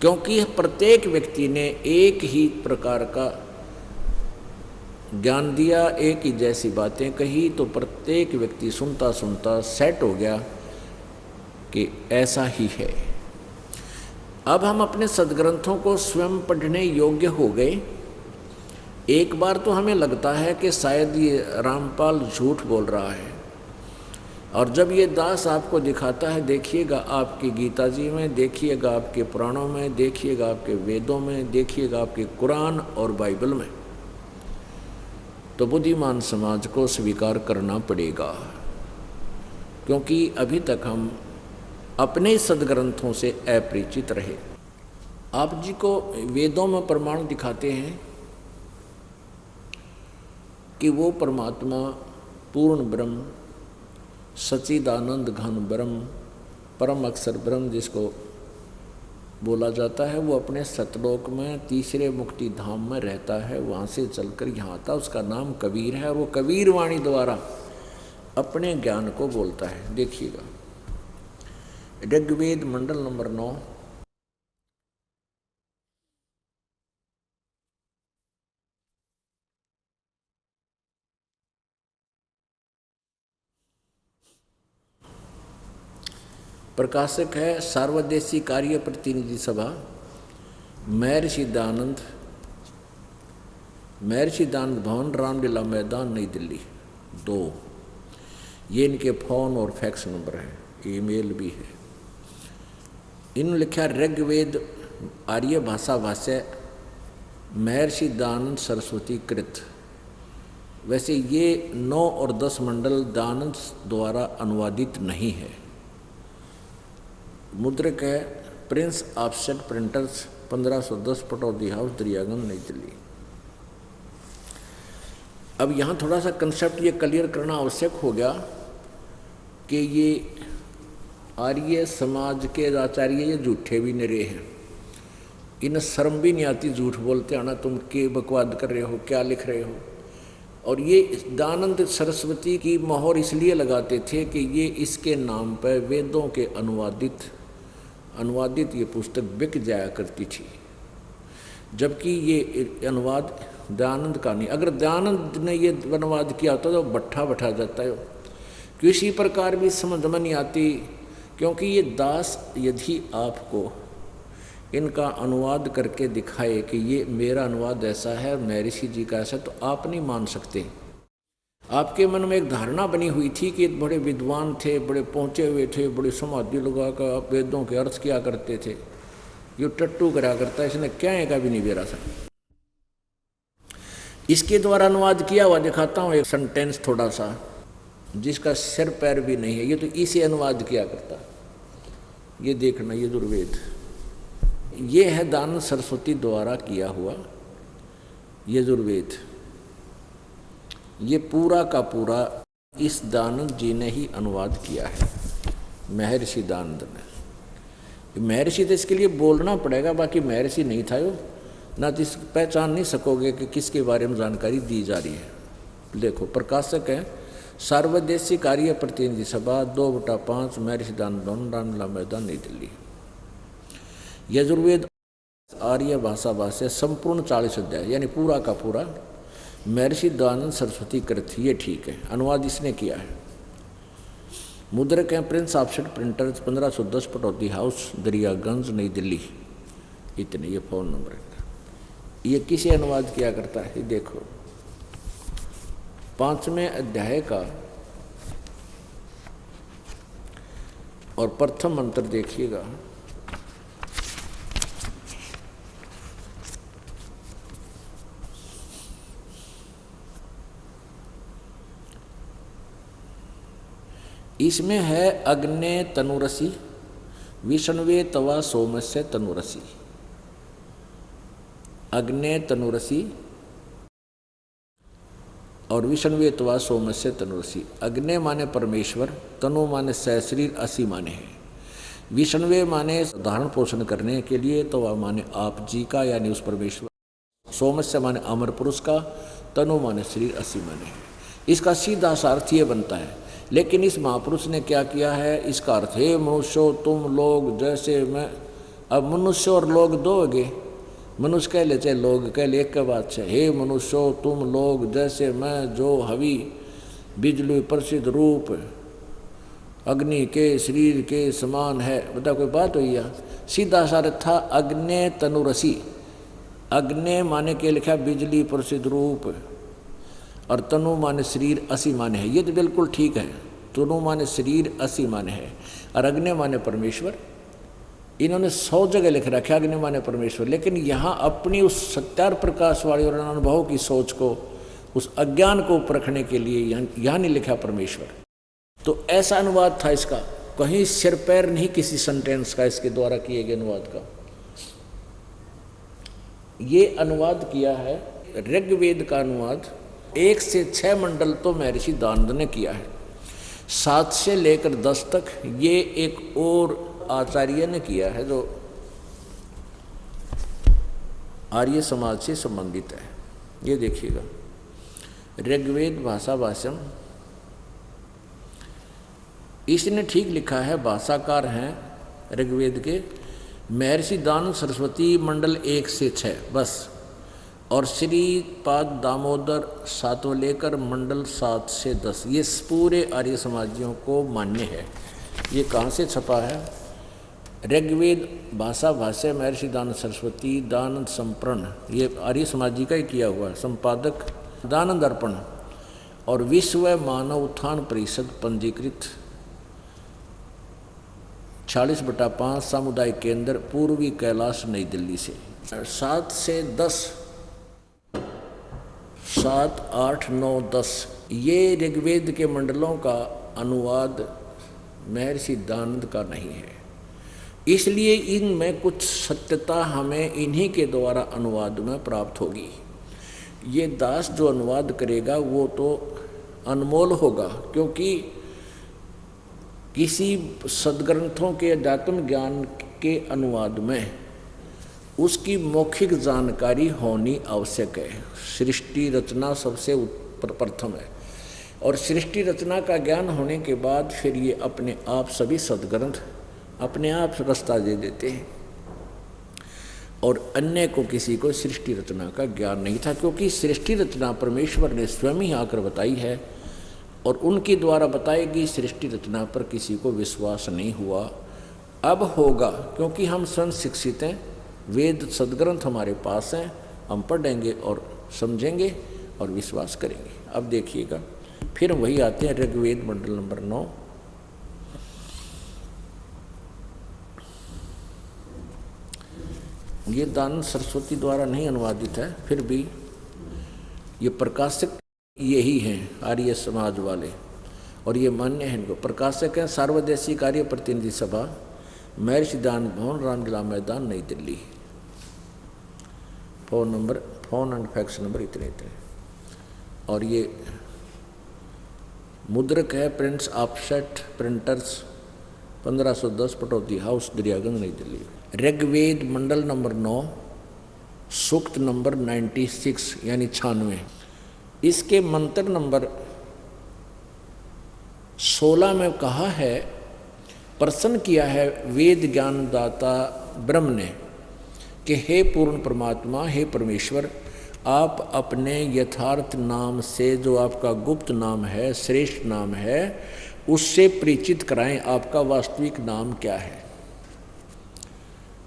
क्योंकि प्रत्येक व्यक्ति ने एक ही प्रकार का ज्ञान दिया, एक ही जैसी बातें कही, तो प्रत्येक व्यक्ति सुनता सुनता सेट हो गया कि ऐसा ही है। अब हम अपने सद्ग्रंथों को स्वयं पढ़ने योग्य हो गए। एक बार तो हमें लगता है कि शायद ये रामपाल झूठ बोल रहा है, और जब ये दास आपको दिखाता है, देखिएगा आपकी गीता जी में, देखिएगा आपके पुराणों में, देखिएगा आपके वेदों में, देखिएगा आपके कुरान और बाइबल में, तो बुद्धिमान समाज को स्वीकार करना पड़ेगा, क्योंकि अभी तक हम अपने सद्ग्रंथों से अपरिचित रहे। आप जी को वेदों में प्रमाण दिखाते हैं कि वो परमात्मा पूर्ण ब्रह्म, सच्चिदानंद घन ब्रह्म, परम अक्षर ब्रह्म जिसको बोला जाता है, वो अपने सतलोक में तीसरे मुक्ति धाम में रहता है, वहाँ से चलकर यहाँ आता। उसका नाम कबीर है और वो कबीर वाणी द्वारा अपने ज्ञान को बोलता है। देखिएगा ऋग्वेद मंडल नंबर 9 प्रकाशक है सार्वदेशी कार्य प्रतिनिधि सभा, महर्षि दयानंद भवन, रामलीला मैदान, नई दिल्ली 2। ये इनके फ़ोन और फैक्स नंबर है, ईमेल भी है। इन्होंने लिखा ऋग्वेद आर्य भाषा भाष्य महर्षि दयानंद सरस्वती कृत। वैसे ये 9 और 10 मंडल दयानंद द्वारा अनुवादित नहीं है। मुद्रक है Prince offset printers, 1510 Pataudi house, Daryaganj, नई दिल्ली। अब यहाँ थोड़ा सा कंसेप्ट ये क्लियर करना आवश्यक हो गया कि ये आर्य समाज के आचार्य ये झूठे भी निरे हैं, इन्हें शर्म भी नहीं आती, झूठ बोलते आना, तुम के बकवाद कर रहे हो, क्या लिख रहे हो। और ये दयानंद सरस्वती की मोहर इसलिए लगाते थे कि ये इसके नाम पर वेदों के अनुवादित ये पुस्तक बिक जाया करती थी, जबकि ये अनुवाद दयानंद का नहीं। अगर दयानंद ने ये अनुवाद किया होता तो बट्ठा बैठा जाता है। किसी प्रकार भी समझ में नहीं आती, क्योंकि ये दास यदि आपको इनका अनुवाद करके दिखाए कि ये मेरा अनुवाद ऐसा है, महर्षि जी का ऐसा, तो आप नहीं मान सकते। आपके मन में एक धारणा बनी हुई थी कि बड़े विद्वान थे, बड़े पहुँचे हुए थे, बड़े समाधि लगा कर वेदों के अर्थ किया करते थे। ये टट्टू करा करता है, इसने क्या का भी नहीं बेरा था। इसके द्वारा अनुवाद किया हुआ दिखाता हूँ एक सेंटेंस थोड़ा सा, जिसका सिर पैर भी नहीं है, ये तो इसे अनुवाद किया करता। ये देखना, ये दुर्वेद, ये है दयानंद सरस्वती द्वारा किया हुआ ये दुर्वेद। ये पूरा का पूरा इस दयानंद जी ने ही अनुवाद किया है, महर्षि दयानंद ने। महर्षि तो इसके लिए बोलना पड़ेगा, बाकी महर्षि नहीं था यो। ना तो पहचान नहीं सकोगे कि किसके बारे में जानकारी दी जा रही है। देखो प्रकाशक है सर्वदेशी कार्य प्रतिनिधि सभा 2/5 महर्षि दानंद भवन रामलीला मैदान नई दिल्ली। यजुर्वेद आर्य भाषा भाष्य संपूर्ण 40 अध्याय यानी पूरा का पूरा महर्षि दयानंद सरस्वती कृत, ये ठीक है, अनुवाद इसने किया है। मुद्रक हैं Prince offset printers 1510 Pataudi house Daryaganj नई दिल्ली। इतने ये फ़ोन नंबर है। ये किसे अनुवाद किया करता है देखो 5वें अध्याय का और प्रथम मंत्र देखिएगा। इसमें है अग्ने तनुरसी विष्णवे तवा सोमस्य तनुरसी। अग्ने तनुरसी और विष्णवे तवा सोमस्य तनुरसी। अग्ने माने परमेश्वर, तनु माने सहशरीर, असी माने है। विष्णवे माने धारण पोषण करने के लिए, तवा माने आप जी का यानी उस परमेश्वर, सोमस्य माने अमर पुरुष का, तनु माने शरीर, असी माने है। इसका सीधा सा अर्थ ये बनता है। लेकिन इस महापुरुष ने क्या किया है, इसका अर्थ है मनुष्यो तुम लोग जैसे मैं। अब मनुष्य और लोग दो हो गए, मनुष्य कह ले चाहे लोग कह ले, एक के बात है। हे मनुष्यो तुम लोग जैसे मैं, जो हवि बिजली प्रसिद्ध रूप अग्नि के शरीर के समान है। बता कोई बात हुई या सीधा सा अर्थ था अग्ने तनुरसी। अग्ने माने के लिखा बिजली प्रसिद्ध रूप और तनु माने शरीर, असी माने है। ये तो बिल्कुल ठीक है, तनु माने शरीर, असी माने है और अग्नि माने परमेश्वर। इन्होंने 100 जगह लिख रखा अग्नि माने परमेश्वर, लेकिन यहाँ अपनी उस सत्यार प्रकाश वाली और अनुभव की सोच को, उस अज्ञान को परखने के लिए यहाँ नहीं लिखा परमेश्वर। तो ऐसा अनुवाद था इसका, कहीं सिर पैर नहीं किसी सेंटेंस का इसके द्वारा किए गए अनुवाद का। ये अनुवाद किया है ऋग्वेद का अनुवाद 1 से 6 मंडल तो महर्षि दानंद ने किया है। 7 से लेकर 10 तक ये एक और आचार्य ने किया है जो आर्य समाज से संबंधित है। ये देखिएगा ऋग्वेद भाषा भाष्यम, इसने ठीक लिखा है, भाषाकार हैं ऋग्वेद के महर्षि दानंद सरस्वती मंडल 1 से 6 बस, और श्रीपाद दामोदर 7 लेकर मंडल 7 से 10 ये पूरे आर्य समाजियों को मान्य है। ये कहाँ से छपा है, ऋग्वेद भाषा भाष्य महर्षि दानंद सरस्वती दानंद संप्रण, ये आर्य समाजी का ही किया हुआ है। संपादक दानंद अर्पण और विश्व मानव उत्थान परिषद पंजीकृत 40/5 सामुदायिक केंद्र पूर्वी कैलाश नई दिल्ली से 7 से 10 7, 8, 9, 10 ये ऋग्वेद के मंडलों का अनुवाद महर्षि दानंद का नहीं है। इसलिए इनमें कुछ सत्यता हमें इन्हीं के द्वारा अनुवाद में प्राप्त होगी। ये दास जो अनुवाद करेगा वो तो अनमोल होगा, क्योंकि किसी सदग्रंथों के अध्यात्म ज्ञान के अनुवाद में उसकी मौखिक जानकारी होनी आवश्यक है। सृष्टि रचना सबसे प्रथम है, और सृष्टि रचना का ज्ञान होने के बाद फिर ये अपने आप सभी सदग्रंथ अपने आप रास्ता दे देते हैं। और अन्य को किसी को सृष्टि रचना का ज्ञान नहीं था, क्योंकि सृष्टि रचना परमेश्वर ने स्वयं ही आकर बताई है, और उनके द्वारा बताई गई सृष्टि रचना पर किसी को विश्वास नहीं हुआ। अब होगा, क्योंकि हम स्वयं शिक्षित हैं, वेद सदग्रंथ हमारे पास हैं, हम पढ़ेंगे और समझेंगे और विश्वास करेंगे। अब देखिएगा फिर वही आते हैं ऋग्वेद मंडल नंबर 9। ये दानंद सरस्वती द्वारा नहीं अनुवादित है, फिर भी ये प्रकाशक यही हैं आर्य समाज वाले, और ये मान्य है इनको। प्रकाशक हैं सर्वदेशी कार्य प्रतिनिधि सभा महर्षि दानंद भवन रामलीला मैदान नई Delhi. Phone number, phone and fax number इतने। और ये मुद्रक है prints offset printers 1510 Pataudi house Daryaganj नई दिल्ली। ऋग्वेद मंडल नंबर 9 सूक्त नंबर 96 यानी 96। इसके मंत्र नंबर 16 में कहा है, प्रश्न किया है वेद ज्ञानदाता ब्रह्म ने कि हे पूर्ण परमात्मा, हे परमेश्वर, आप अपने यथार्थ नाम से, जो आपका गुप्त नाम है, श्रेष्ठ नाम है, उससे परिचित कराएं, आपका वास्तविक नाम क्या है।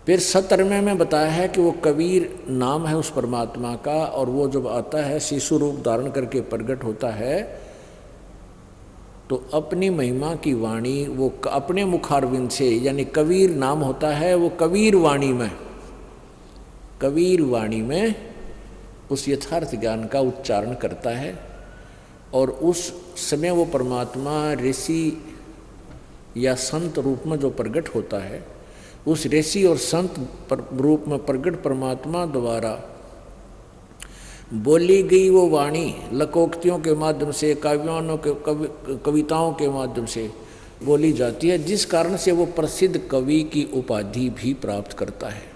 फिर 17वें में बताया है कि वो कबीर नाम है उस परमात्मा का, और वो जब आता है शिशु रूप धारण करके प्रकट होता है तो अपनी महिमा की वाणी वो अपने मुखारविंद से, यानी कबीर नाम होता है, वो कबीर वाणी में उस यथार्थ ज्ञान का उच्चारण करता है। और उस समय वो परमात्मा ऋषि या संत रूप में जो प्रकट होता है, उस ऋषि और संत रूप में प्रकट परमात्मा द्वारा बोली गई वो वाणी लोकोक्तियों के माध्यम से, काव्यों के कविताओं के माध्यम से बोली जाती है, जिस कारण से वो प्रसिद्ध कवि की उपाधि भी प्राप्त करता है।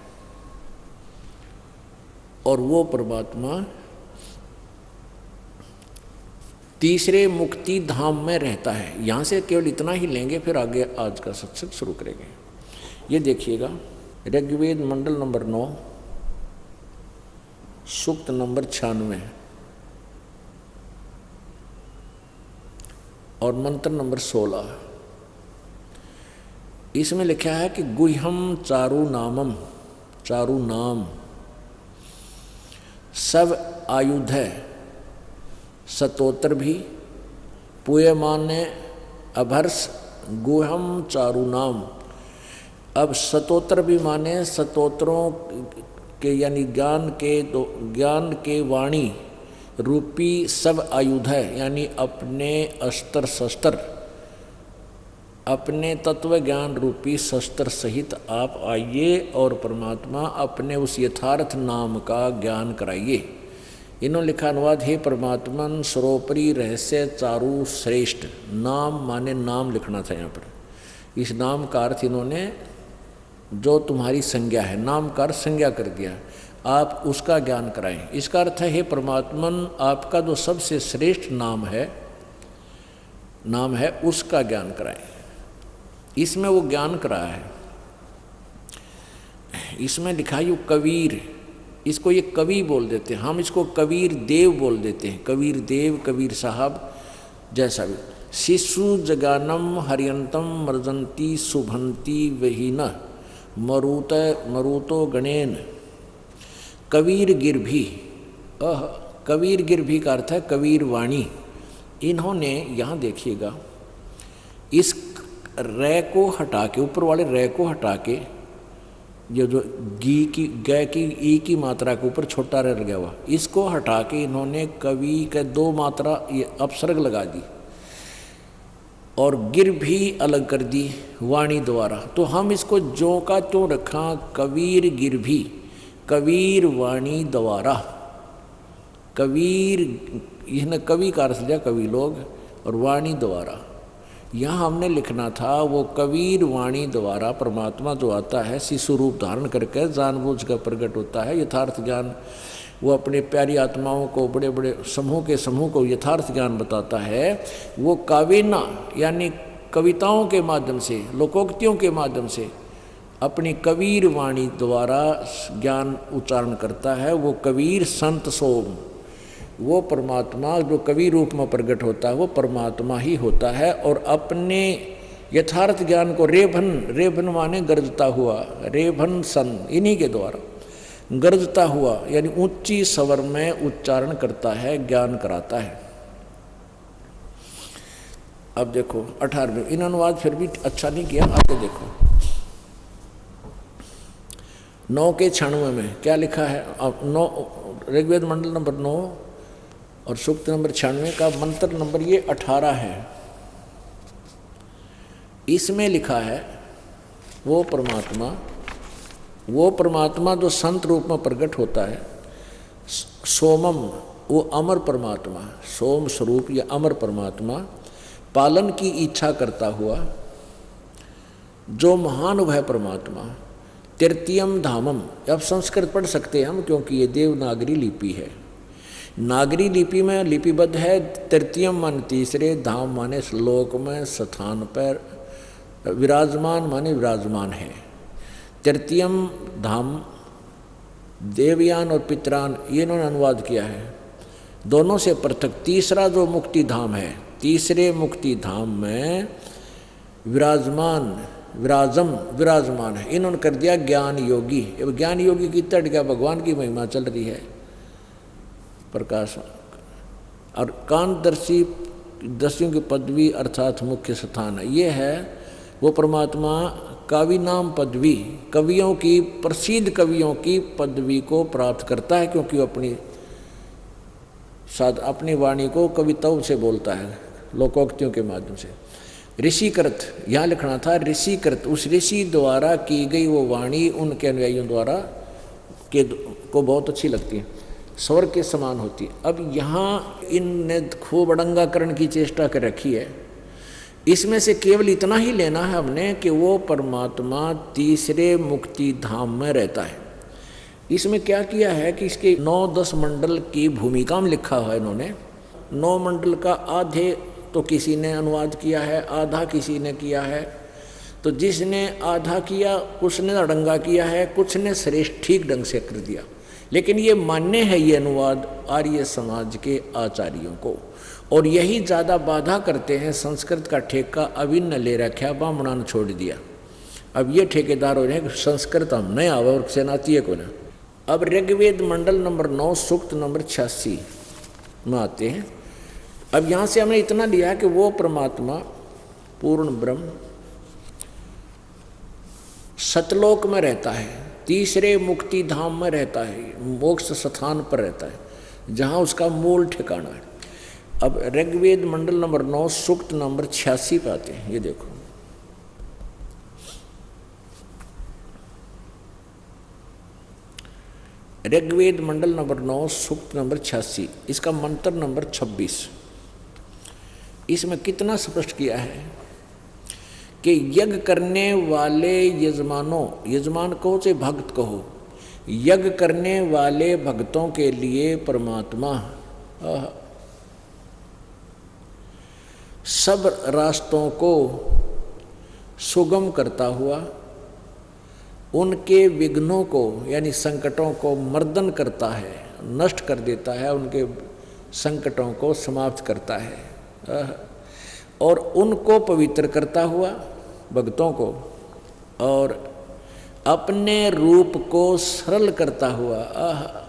और वो परमात्मा तीसरे मुक्ति धाम में रहता है। यहाँ से केवल इतना ही लेंगे, फिर आगे आज का सत्संग शुरू करेंगे। ये देखिएगा, ऋग्वेद मंडल नंबर 9 सूक्त नंबर 96 और मंत्र नंबर 16। इसमें लिखा है कि गुह्यम चारु नामम, चारु नाम सब आयुध है, स्तोत्र भी पूयमान्य अभर्ष गुह्यम चारु नाम। अब स्तोत्र भी माने स्तोत्रों के, यानी ज्ञान के वाणी रूपी सब आयुध है, यानी अपने अस्त्र शस्त्र, अपने तत्व ज्ञान रूपी शस्त्र सहित आप आइए और परमात्मा अपने उस यथार्थ नाम का ज्ञान कराइए। इन्होंने लिखा अनुवाद, हे परमात्मन सर्वोपरि रहस्य चारु श्रेष्ठ। नाम माने नाम लिखना था यहाँ पर। इस नाम का अर्थ इन्होंने जो तुम्हारी संज्ञा है, नाम का अर्थ संज्ञा कर दिया, आप उसका ज्ञान कराएं। इसका अर्थ है, हे परमात्मन आपका जो सबसे श्रेष्ठ नाम है उसका ज्ञान कराएं। इसमें वो ज्ञान करा है। इसमें लिखा है कबीर, इसको ये कवि बोल देते हैं, हम इसको कबीर देव बोल देते हैं, कबीर देव, कबीर साहब जैसा भी। शिशु जगानम हरियंतम मर्जंती शुभंती वहीन मरुतो गणेन कबीर गिरभी। कबीर गिरभी का अर्थ है कबीर वाणी। इन्होंने यहाँ देखिएगा, इस रै को हटा के, ऊपर वाले रै को हटा के, ये जो ग की ई की मात्रा के ऊपर छोटा रै लगा हुआ, इसको हटा के इन्होंने कवि के 2 मात्रा ये अपसर्ग लगा दी और गिर भी अलग कर दी वाणी द्वारा। तो हम इसको जो का त्यों रखा, कबीर गिर भी, कबीर वाणी द्वारा। कबीर, इसने कवि का अर्थ लिया कवि लोग, और वाणी द्वारा यहाँ हमने लिखना था वो कबीर वाणी द्वारा परमात्मा जो आता है शिशु रूप धारण करके जानबूझ कर प्रकट होता है। यथार्थ ज्ञान वो अपने प्यारी आत्माओं को, बड़े बड़े समूह को यथार्थ ज्ञान बताता है। वो कावेना यानी कविताओं के माध्यम से, लोकोक्तियों के माध्यम से अपनी कबीर वाणी द्वारा ज्ञान उच्चारण करता है। वो कबीर संत सोम, वो परमात्मा जो कवि रूप में प्रकट होता है वो परमात्मा ही होता है। और अपने यथार्थ ज्ञान को रेभन माने गरजता हुआ, रेभन सन, इन्हीं के द्वारा गरजता हुआ यानी ऊंची स्वर में उच्चारण करता है, ज्ञान कराता है। अब देखो 18वें, इन अनुवाद फिर भी अच्छा नहीं किया, आगे देखो 9 के 96 में क्या लिखा है। अब 9 ऋग्वेद मंडल नंबर 9 और सूक्त नंबर 96 का मंत्र नंबर ये 18 है। इसमें लिखा है वो परमात्मा जो संत रूप में प्रकट होता है, सोमम, वो अमर परमात्मा, सोम स्वरूप या अमर परमात्मा, पालन की इच्छा करता हुआ जो महान वह परमात्मा तृतीयम धामम। अब संस्कृत पढ़ सकते हैं हम, क्योंकि ये देवनागरी लिपि है। नागरी लिपि में लिपिबद्ध है। तृतीयम मान तीसरे, धाम माने श्लोक में स्थान पर, विराजमान माने विराजमान है। तृतीयम धाम देवयान और पितरान, ये इन्होंने अनुवाद किया है। दोनों से पृथक तीसरा जो मुक्ति धाम है, तीसरे मुक्ति धाम में विराजमान है। इन्होंने कर दिया ज्ञान योगी। अब ज्ञान योगी की तट गया, भगवान की महिमा चल रही है प्रकाश। और कांतदर्शी दस्युओं की पदवी अर्थात मुख्य स्थान है। ये है वो परमात्मा कवि नाम पदवी, कवियों की, प्रसिद्ध कवियों की पदवी को प्राप्त करता है, क्योंकि वो अपनी वाणी को कविताओं से बोलता है, लोकोक्तियों के माध्यम से। ऋषिकृत, यहाँ लिखना था ऋषिकृत, उस ऋषि द्वारा की गई वो वाणी उनके अनुयायियों द्वारा को बहुत अच्छी लगती है, स्वर्ग के समान होती है। अब यहाँ इनने खूब अड़ंगाकरण की चेष्टा कर रखी है। इसमें से केवल इतना ही लेना है हमने कि वो परमात्मा तीसरे मुक्ति धाम में रहता है। इसमें क्या किया है कि इसके 9-10 मंडल की भूमिका में लिखा हुआ है इन्होंने। 9 मंडल का आधे तो किसी ने अनुवाद किया है, आधा किसी ने किया है। तो जिसने आधा किया उसने अड़ंगा किया है, कुछ ने श्रेष्ठ ठीक ढंग से कर दिया। लेकिन ये मान्य है ये अनुवाद आर्य समाज के आचार्यों को, और यही ज़्यादा बाधा करते हैं। संस्कृत का ठेका अभिन्न ले रखा, ब्राह्मणों ने छोड़ दिया। अब ये ठेकेदार हो रहे हैं कि संस्कृत हम नहीं आवा और सेनाती है को ना। अब ऋग्वेद मंडल नंबर 9 सूक्त नंबर 86 में आते हैं। अब यहाँ से हमने इतना लिया कि वो परमात्मा पूर्ण ब्रह्म सतलोक में रहता है, तीसरे मुक्ति धाम में रहता है, मोक्ष स्थान पर रहता है, जहाँ उसका मूल ठिकाना है। अब ऋग्वेद मंडल नंबर 9 सूक्त नंबर 86 पे आते हैं। ये देखो, ऋग्वेद मंडल नंबर 9 सूक्त नंबर 86, इसका मंत्र नंबर 26। इसमें कितना स्पष्ट किया है कि यज्ञ करने वाले यजमानों, यजमान कहो चाहे भक्त कहो, यज्ञ करने वाले भक्तों के लिए परमात्मा सब रास्तों को सुगम करता हुआ उनके विघ्नों को यानी संकटों को मर्दन करता है, नष्ट कर देता है, उनके संकटों को समाप्त करता है, और उनको पवित्र करता हुआ भक्तों को, और अपने रूप को सरल करता हुआ।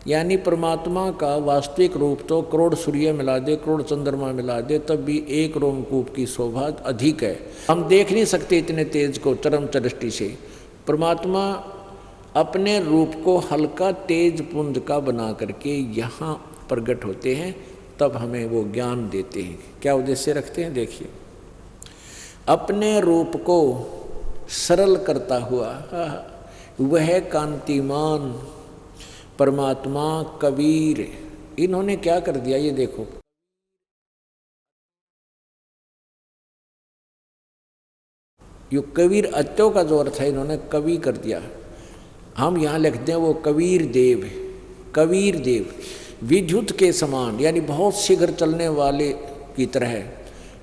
यानी परमात्मा का वास्तविक रूप तो करोड़ सूर्य मिला दे, करोड़ चंद्रमा मिला दे, तब भी एक रोमकूप की शोभा अधिक है। हम देख नहीं सकते इतने तेज को चरम दृष्टि से। परमात्मा अपने रूप को हल्का तेज पुंज का बना करके यहाँ प्रकट होते हैं, तब हमें वो ज्ञान देते हैं। क्या उद्देश्य रखते हैं देखिए, अपने रूप को सरल करता हुआ वह कांतिमान परमात्मा कबीर। इन्होंने क्या कर दिया ये देखो, यो कबीर अत्यों का जो अर्थ है इन्होंने कवि कर दिया। हम यहाँ लिखते हैं वो कबीर देव, कबीर देव विद्युत के समान, यानी बहुत शीघ्र चलने वाले की तरह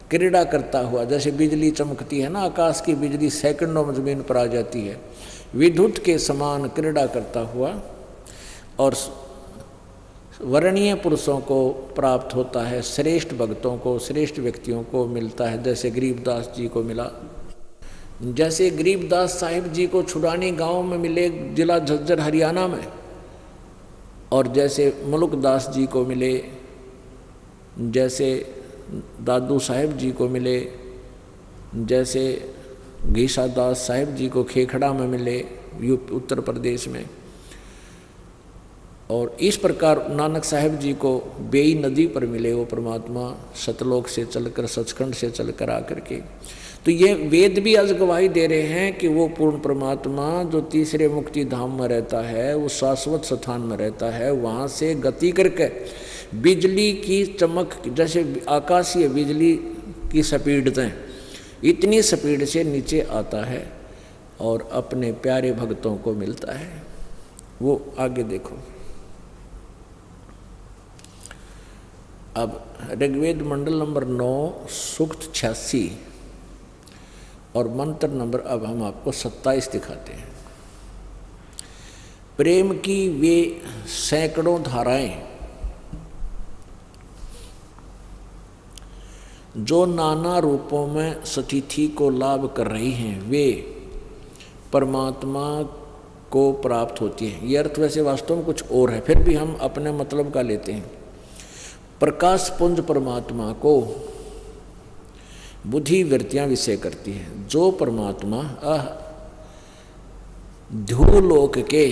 क्रीड़ा करता हुआ। जैसे बिजली चमकती है ना, आकाश की बिजली सेकंडों में जमीन पर आ जाती है, विद्युत के समान क्रीड़ा करता हुआ और वर्णीय पुरुषों को प्राप्त होता है, श्रेष्ठ भक्तों को, श्रेष्ठ व्यक्तियों को मिलता है। जैसे गरीबदास जी को मिला, जैसे गरीबदास साहिब जी को छुड़ानी गांव में मिले जिला झज्जर हरियाणा में, और जैसे मुल्कदास जी को मिले, जैसे दादू साहिब जी को मिले, जैसे घीसा दास साहिब जी को खेखड़ा में मिले उत्तर प्रदेश में, और इस प्रकार नानक साहिब जी को बेई नदी पर मिले वो परमात्मा सतलोक से चलकर, सचखंड से चलकर आकर के। तो ये वेद भी आज गवाही दे रहे हैं कि वो पूर्ण परमात्मा जो तीसरे मुक्ति धाम में रहता है, वो शाश्वत स्थान में रहता है, वहाँ से गति करके बिजली की चमक, जैसे आकाशीय बिजली की स्पीड इतनी स्पीड से नीचे आता है और अपने प्यारे भक्तों को मिलता है। वो आगे देखो। अब ऋग्वेद मंडल नंबर 9 सूक्त 86 और मंत्र नंबर अब हम आपको 27 दिखाते हैं। प्रेम की वे सैकड़ों धाराएं जो नाना रूपों में स्थिति को लाभ कर रही हैं, वे परमात्मा को प्राप्त होती हैं। ये अर्थ वैसे वास्तव में कुछ और है, फिर भी हम अपने मतलब का लेते हैं। प्रकाश पुंज परमात्मा को बुद्धि वृत्तियां विषय करती हैं। जो परमात्मा ध्रुवलोक के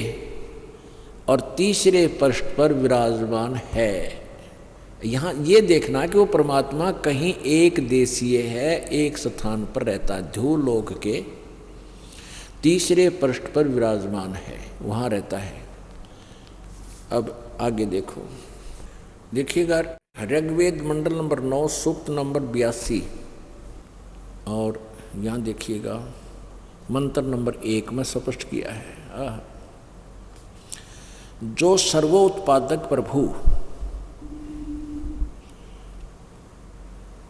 और तीसरे पृष्ठ पर विराजमान है। यहाँ ये देखना कि वो परमात्मा कहीं एक देशीय है, एक स्थान पर रहता है। ध्रुवलोक के तीसरे पृष्ठ पर विराजमान है, वहाँ रहता है। अब आगे देखो, देखिएगा ऋग्वेद मंडल नंबर 9 सूक्त नंबर 82 और यहाँ देखिएगा मंत्र नंबर 1 में स्पष्ट किया है। जो सर्वोत्पादक प्रभु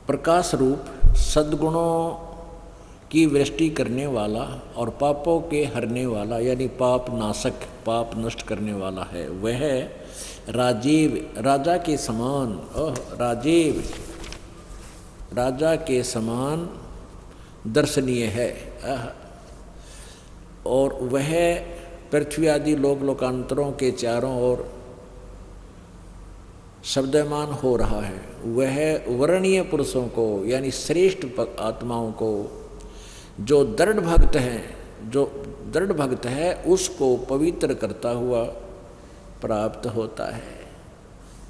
प्रकाश रूप सद्गुणों की वृष्टि करने वाला और पापों के हरने वाला यानी पाप नाशक, पाप नष्ट करने वाला है, वह राजीव राजा के समान, राजीव राजा के समान दर्शनीय है। और वह पृथ्वी आदि लोक लोकांतरों के चारों ओर शब्दमान हो रहा है। वह वर्णीय पुरुषों को यानी श्रेष्ठ आत्माओं को जो दृढ़ भक्त है उसको पवित्र करता हुआ प्राप्त होता है।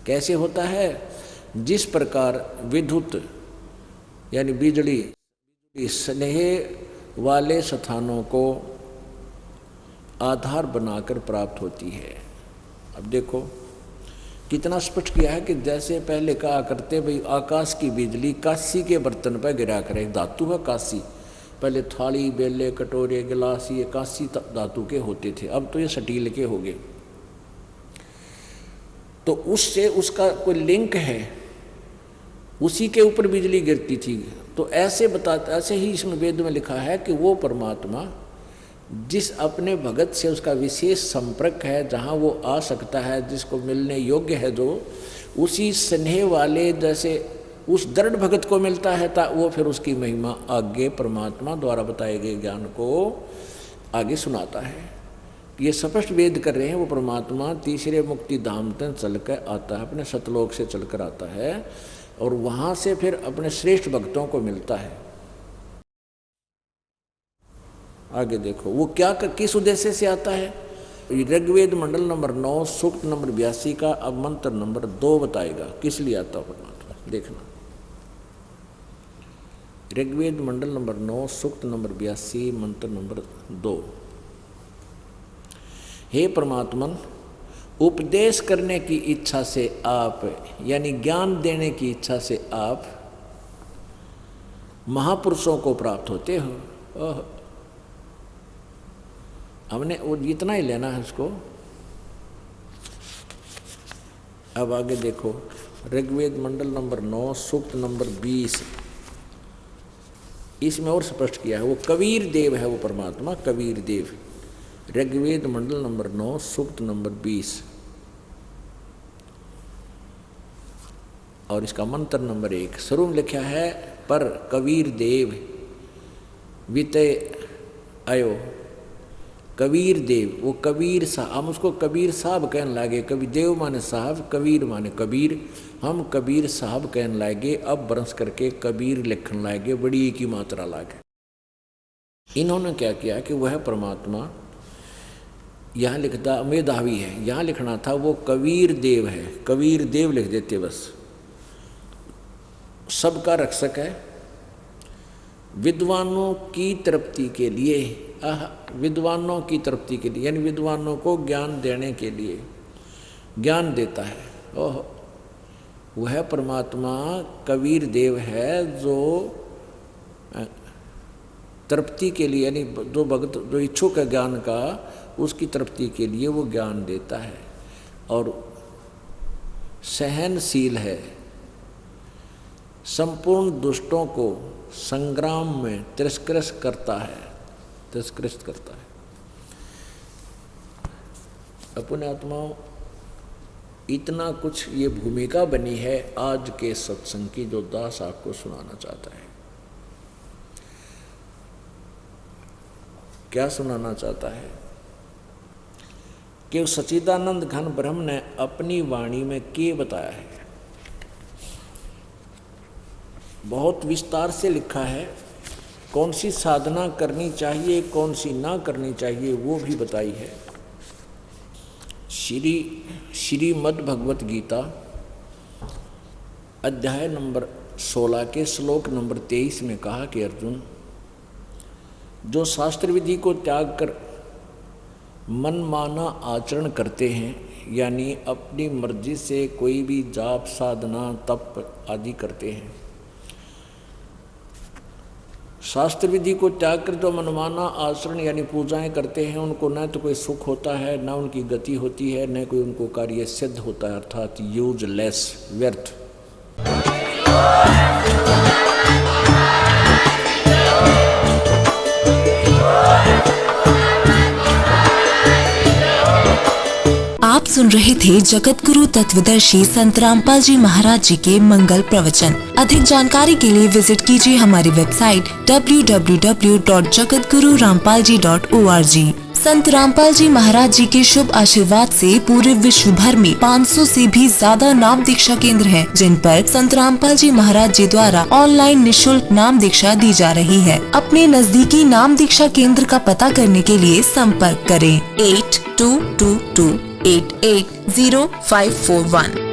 कैसे होता है? जिस प्रकार विद्युत यानी बिजली स्नेह वाले स्थानों को आधार बनाकर प्राप्त होती है। अब देखो कितना स्पष्ट किया है कि जैसे पहले कहा करते भाई आकाश की बिजली कांसी के बर्तन पर गिरा करे। धातु है कांसी, पहले थाली बेले कटोरे गिलास ये कांसी धातु के होते थे, अब तो ये स्टील के हो गए। तो उससे उसका कोई लिंक है, उसी के ऊपर बिजली गिरती थी। तो ऐसे ही इसमें वेद में लिखा है कि वो परमात्मा जिस अपने भगत से उसका विशेष संपर्क है, जहाँ वो आ सकता है, जिसको मिलने योग्य है, जो उसी स्नेह वाले जैसे उस दृढ़ भगत को मिलता है, वो फिर उसकी महिमा आगे परमात्मा द्वारा बताए गए ज्ञान को आगे सुनाता है। ये स्पष्ट वेद कर रहे हैं वो परमात्मा तीसरे मुक्ति धाम तक चल कर आता है, अपने सतलोक से चलकर आता है और वहाँ से फिर अपने श्रेष्ठ भक्तों को मिलता है। आगे देखो वो क्या किस उद्देश्य से आता है। ऋग्वेद मंडल नंबर 9 सूक्त नंबर 82 का अब मंत्र नंबर 2 बताएगा किस लिए आता है परमात्मा। देखना ऋग्वेद मंडल नंबर 9 सूक्त नंबर 82 मंत्र नंबर 2। हे परमात्मन, उपदेश करने की इच्छा से आप यानी ज्ञान देने की इच्छा से आप महापुरुषों को प्राप्त होते हो। हमने वो इतना ही लेना है उसको। अब आगे देखो ऋग्वेद मंडल नंबर 9 सूक्त नंबर 20, इसमें और स्पष्ट किया है। वो कबीर देव है, वो परमात्मा कबीर देव। ऋग्वेद मंडल नंबर 9 सूक्त नंबर 20 और इसका मंत्र नंबर 1 शुरू में लिखा है पर कबीर देव वितय आयो। कबीर देव वो कबीर साहब, हम उसको कबीर साहब कहने लगे। कबीर देव माने साहब, कबीर माने कबीर, हम कबीर साहब कहने लगे। अब बरस करके कबीर लिखने लगे, बड़ी की मात्रा लागे। इन्होंने क्या किया कि वह परमात्मा यहाँ लिखता मेधावी है, यहाँ लिखना था वो कबीर देव है, कबीर देव लिख देते बस। सबका रक्षक है, विद्वानों की तृप्ति के लिए, विद्वानों की तृप्ति के लिए यानी विद्वानों को ज्ञान देने के लिए ज्ञान देता है। ओह वह परमात्मा कबीर देव है जो तृप्ति के लिए, यानी जो भक्त जो इच्छुक है ज्ञान का, उसकी तृप्ति के लिए वो ज्ञान देता है। और सहनशील है, संपूर्ण दुष्टों को संग्राम में तिरस्कृत करता है। अपने आत्माओं, इतना कुछ ये भूमिका बनी है आज के सत्संग की, जो दास आपको सुनाना चाहता है। क्या सुनाना चाहता है कि सच्चिदानंद घन ब्रह्म ने अपनी वाणी में क्या बताया है। बहुत विस्तार से लिखा है, कौन सी साधना करनी चाहिए, कौन सी ना करनी चाहिए, वो भी बताई है। श्रीमद् भगवत गीता अध्याय नंबर 16 के श्लोक नंबर 23 में कहा कि अर्जुन, जो शास्त्र विधि को त्याग कर मनमाना आचरण करते हैं, यानी अपनी मर्जी से कोई भी जाप साधना तप आदि करते हैं, शास्त्र विधि को त्याग कर जो मनमाना आचरण यानी पूजाएं करते हैं, उनको न तो कोई सुख होता है, न उनकी गति होती है, न कोई उनको कार्य सिद्ध होता है, अर्थात यूजलेस, व्यर्थ। आप सुन रहे थे जगत गुरु तत्वदर्शी संत रामपाल जी महाराज जी के मंगल प्रवचन। अधिक जानकारी के लिए विजिट कीजिए हमारी वेबसाइट www.jagatgururampalji.org। संत रामपाल जी महाराज जी के शुभ आशीर्वाद से पूरे विश्व भर में 500 से भी ज्यादा नाम दीक्षा केंद्र हैं, जिन पर संत रामपाल जी महाराज जी द्वारा ऑनलाइन निःशुल्क नाम दीक्षा दी जा रही है। अपने नजदीकी नाम दीक्षा केंद्र का पता करने के लिए संपर्क करें 8222880541।